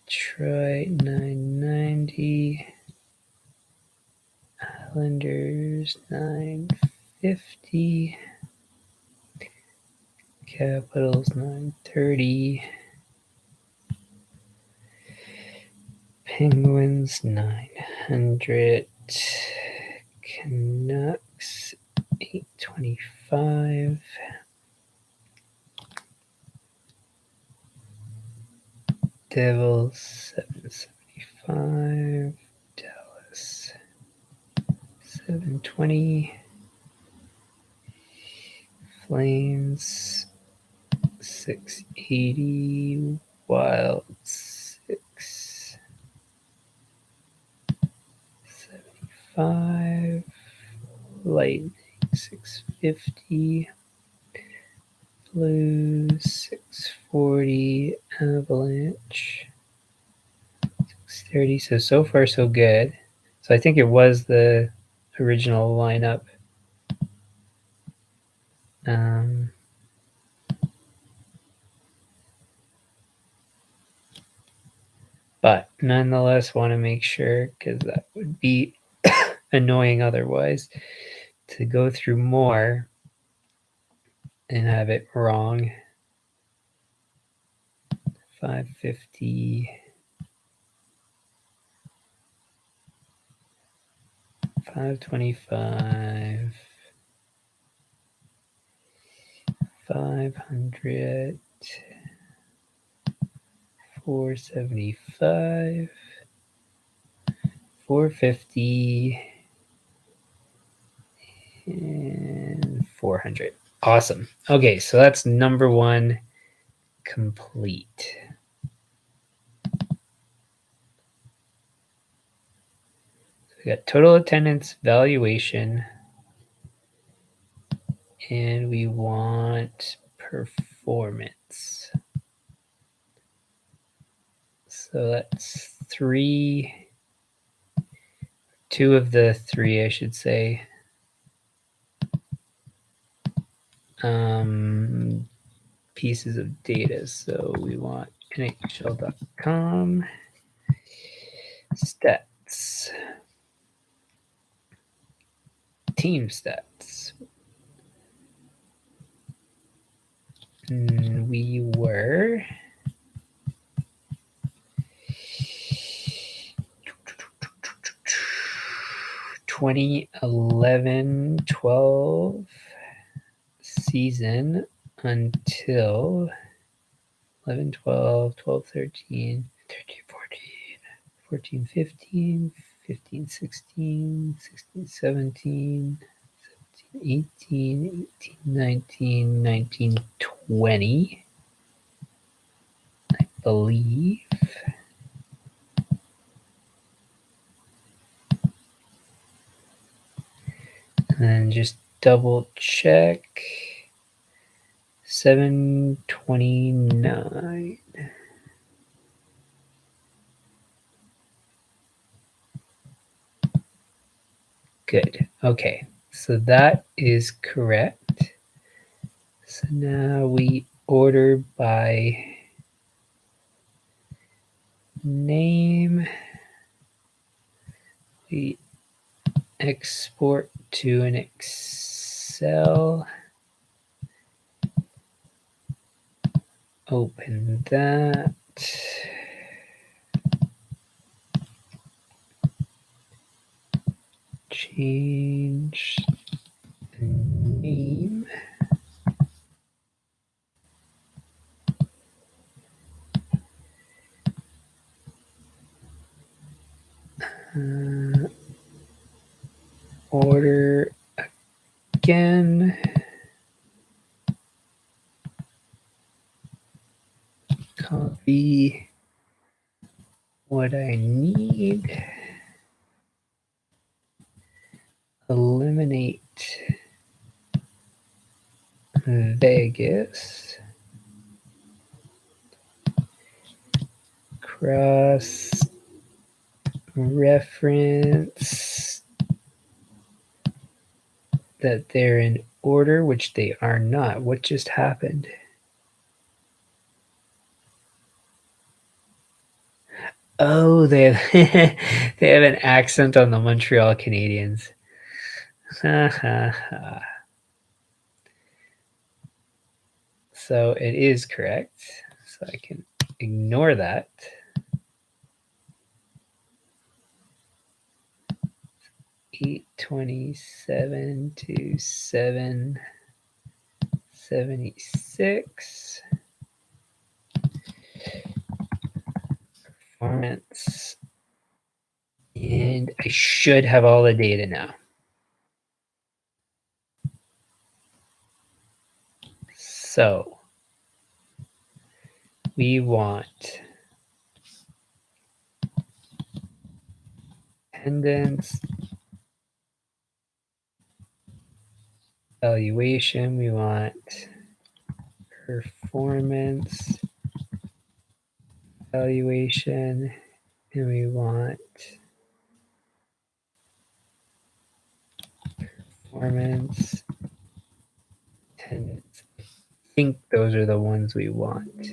Detroit 990, Islanders 950, Capitals 930, Penguins 900, Canucks 825, Devils 775, Dallas 720, Flames 680, Wild 675, Lightning 650, Blues 640, Avalanche 630. So far so good. So I think it was the original lineup. But nonetheless, want to make sure, because that would be annoying otherwise, to go through more and have it wrong. 550, 525, 500, 475, 450, and 400. Awesome. Okay, so that's number one complete. So we got total attendance, valuation, and we want performance. So that's two of the three, I should say. Pieces of data. So we want NHL.com stats, team stats. We were 2011-12 season until 11, 12, 12, 13, 13, 14, 14, 15, 15, 16, 16, 17, 17, 18, 18, 19, 19, 20, I believe. And then just double check. 729. Good. Okay. So that is correct. So now we order by name. We export to an Excel. Open that. Change the name. Order again. Copy what I need. Eliminate Vegas. Cross reference that they're in order, which they are not. What just happened? Oh, they have, they have an accent on the Montreal Canadiens. So it is correct. So I can ignore that. 827 to 776. Performance. And I should have all the data now. So we want attendance, valuation, we want performance, valuation, and we want performance, attendance. I think those are the ones we want.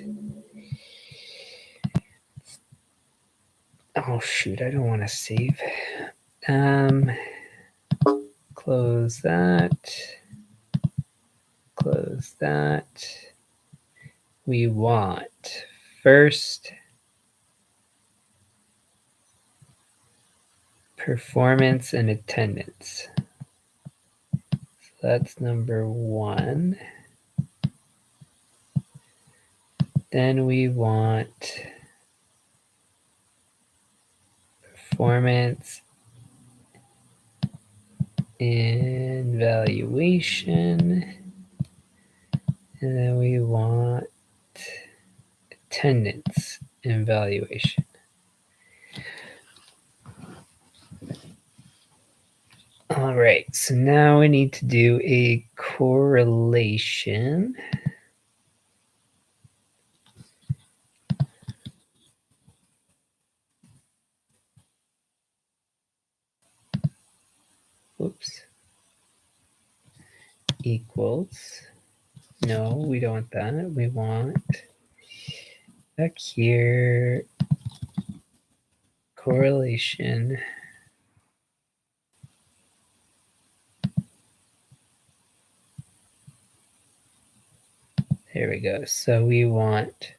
Oh shoot, I don't want to save. Close that. Close that. We want first performance and attendance. So that's number 1. Then we want performance and valuation. And then we want attendance and valuation. All right, so now we need to do a correlation. Whoops. Equals. No, we don't want that. We want back here correlation. There we go. So we want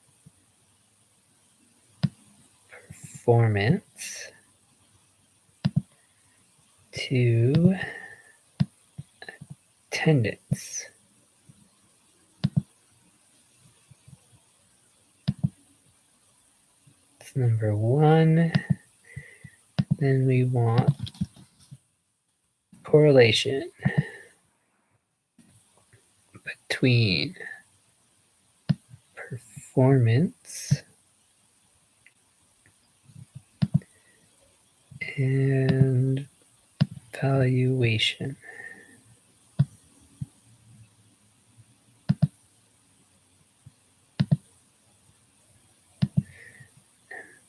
performance, to attendance. That's number one. Then we want correlation between performance and valuation.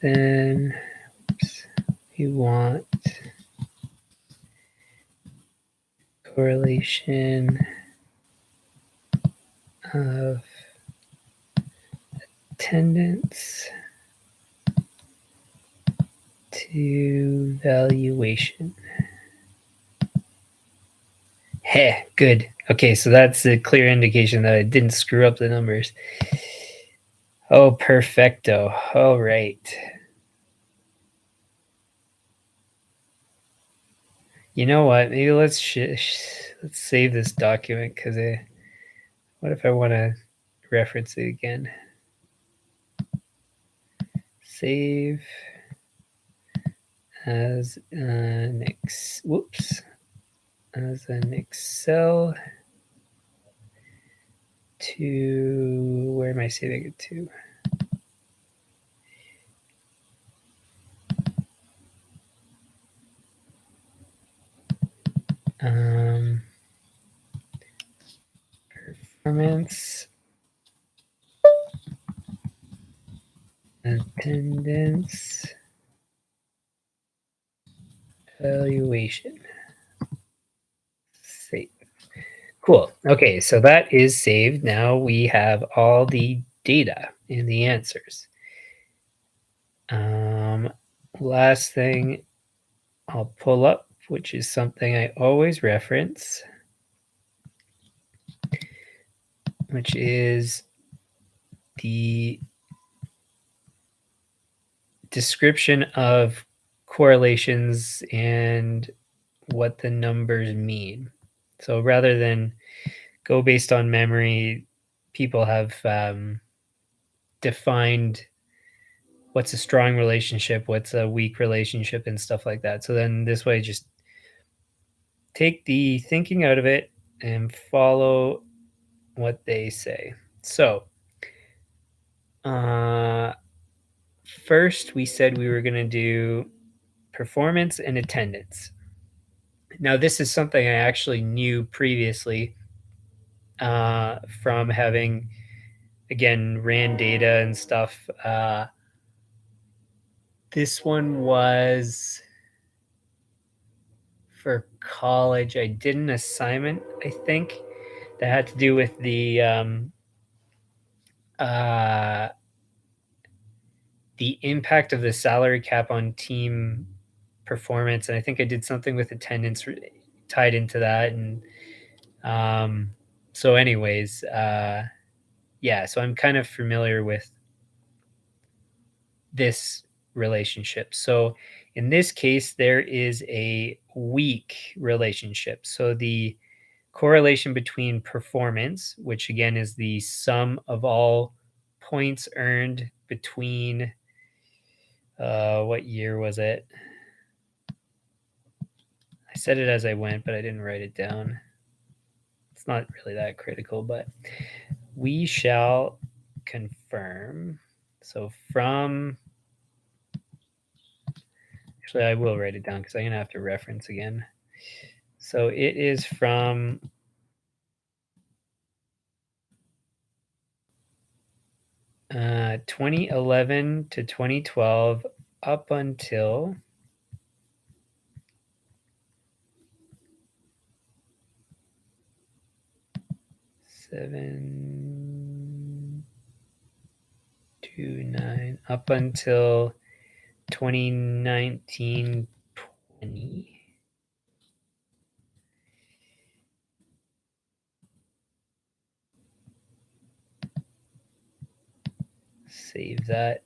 Then we want correlation of attendance to valuation. Hey, good. Okay, so that's a clear indication that I didn't screw up the numbers. Oh, perfecto. All right. You know what? Maybe let's save this document because what if I want to reference it again? Save as an as an Excel to where am I saving it to? Performance attendance valuation. Save. Cool. Okay, so that is saved. Now we have all the data and the answers. Last thing I'll pull up, which is something I always reference, which is the description of correlations and what the numbers mean. So rather than go based on memory, people have defined what's a strong relationship, what's a weak relationship, and stuff like that. So then this way, just take the thinking out of it and follow what they say. So, first we said we were going to do performance and attendance. Now, this is something I actually knew previously from having, again, ran data and stuff. This one was for college. I did an assignment, I think, that had to do with uh, the impact of the salary cap on team performance, and I think I did something with attendance tied into that. And so, anyways, yeah, so I'm kind of familiar with this relationship. So, in this case, there is a weak relationship. So, the correlation between performance, which again is the sum of all points earned between what year was it? I said it as I went, but I didn't write it down. It's not really that critical, but we shall confirm. So from, actually, I will write it down because I'm going to have to reference again. So it is from 2011 to 2012 up until up until 2019-20. Save that.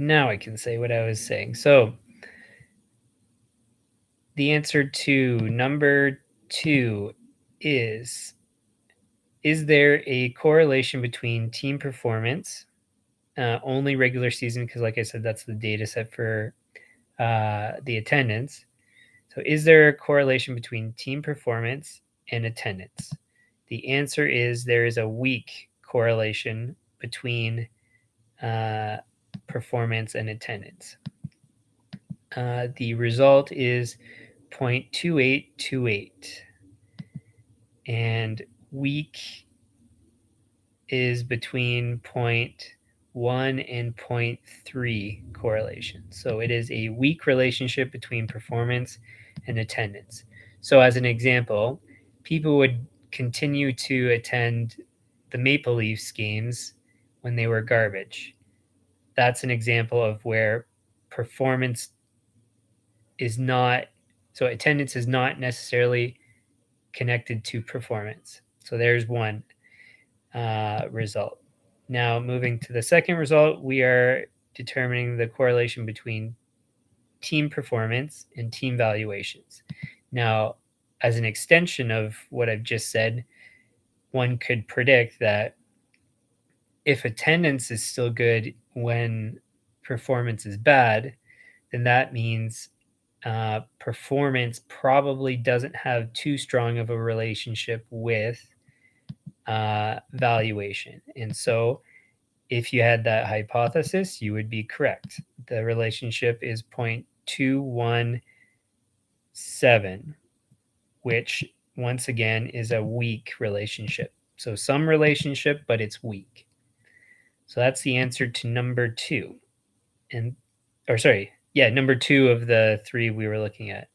now I can say what I was saying. So the answer to number 2 is there a correlation between team performance, only regular season, because like I said, that's the data set for the attendance. So is there a correlation between team performance and attendance? The answer is there is a weak correlation between performance and attendance. The result is 0.2828, and weak is between 0.1 and 0.3 correlation. So it is a weak relationship between performance and attendance. So as an example, people would continue to attend the Maple Leafs games when they were garbage. That's an example of where performance is not, so attendance is not necessarily connected to performance. So there's one result. Now, moving to the second result, we are determining the correlation between team performance and team valuations. Now, as an extension of what I've just said, one could predict that if attendance is still good when performance is bad, then that means performance probably doesn't have too strong of a relationship with valuation. And so, if you had that hypothesis, you would be correct. The relationship is 0.217, which once again is a weak relationship. So some relationship, but it's weak. So that's the answer to number 2. Number 2 of the 3 we were looking at.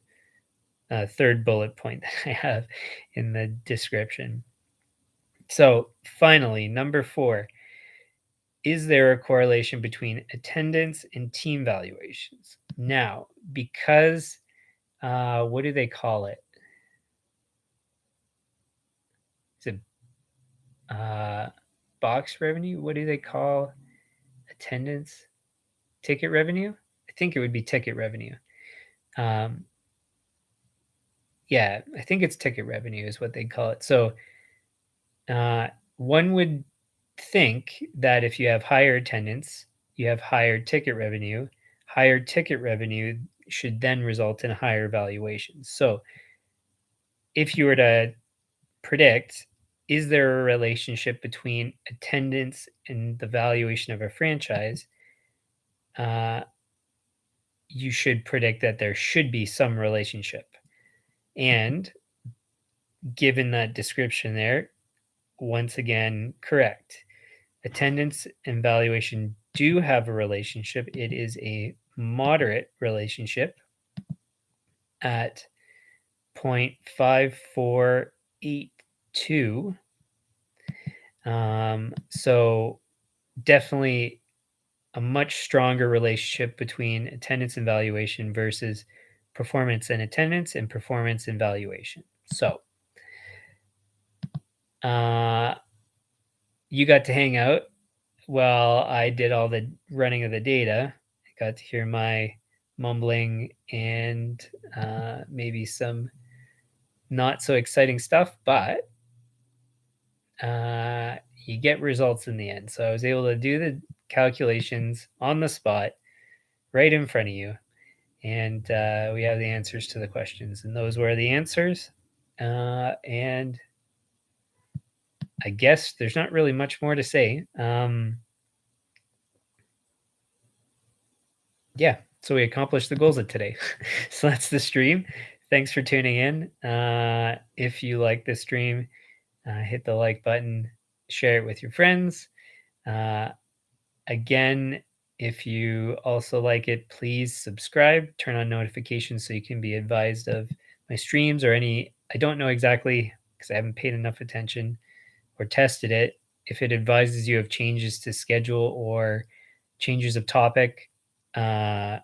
Third bullet point that I have in the description. So finally, number 4. Is there a correlation between attendance and team valuations? Now, because what do they call it? Is it box revenue? What do they call attendance? Ticket revenue? I think it would be ticket revenue. Yeah, I think it's ticket revenue is what they call it. So one would think that if you have higher attendance, you have higher ticket revenue. Higher ticket revenue should then result in higher valuations. So if you were to predict, is there a relationship between attendance and the valuation of a franchise? You should predict that there should be some relationship. And given that description there, once again, correct. Attendance and valuation do have a relationship. It is a moderate relationship at 0.5482. So definitely a much stronger relationship between attendance and valuation versus performance and attendance and performance and valuation. So you got to hang out while I did all the running of the data. I got to hear my mumbling and maybe some not so exciting stuff, but you get results in the end. So I was able to do the calculations on the spot right in front of you. And we have the answers to the questions. And those were the answers. And I guess there's not really much more to say. Yeah, so we accomplished the goals of today. So that's the stream. Thanks for tuning in. If you like the stream, hit the like button, share it with your friends. Again, if you also like it, please subscribe, turn on notifications so you can be advised of my streams or any. I don't know exactly because I haven't paid enough attention or tested it. If it advises you of changes to schedule or changes of topic, but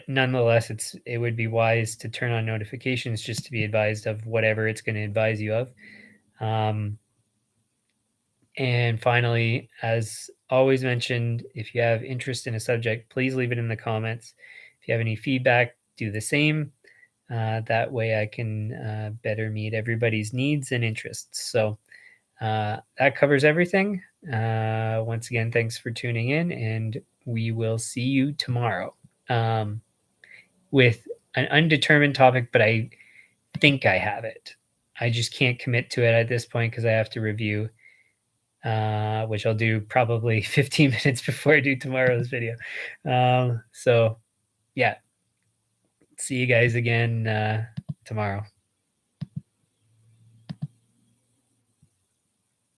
nonetheless, it would be wise to turn on notifications just to be advised of whatever it's going to advise you of. And finally, as always mentioned, if you have interest in a subject, please leave it in the comments. If you have any feedback, do the same. That way I can better meet everybody's needs and interests. So that covers everything. Once again, thanks for tuning in, and we will see you tomorrow with an undetermined topic, but I think I have it. I just can't commit to it at this point because I have to review, which I'll do probably 15 minutes before I do tomorrow's video. So, yeah, see you guys again tomorrow.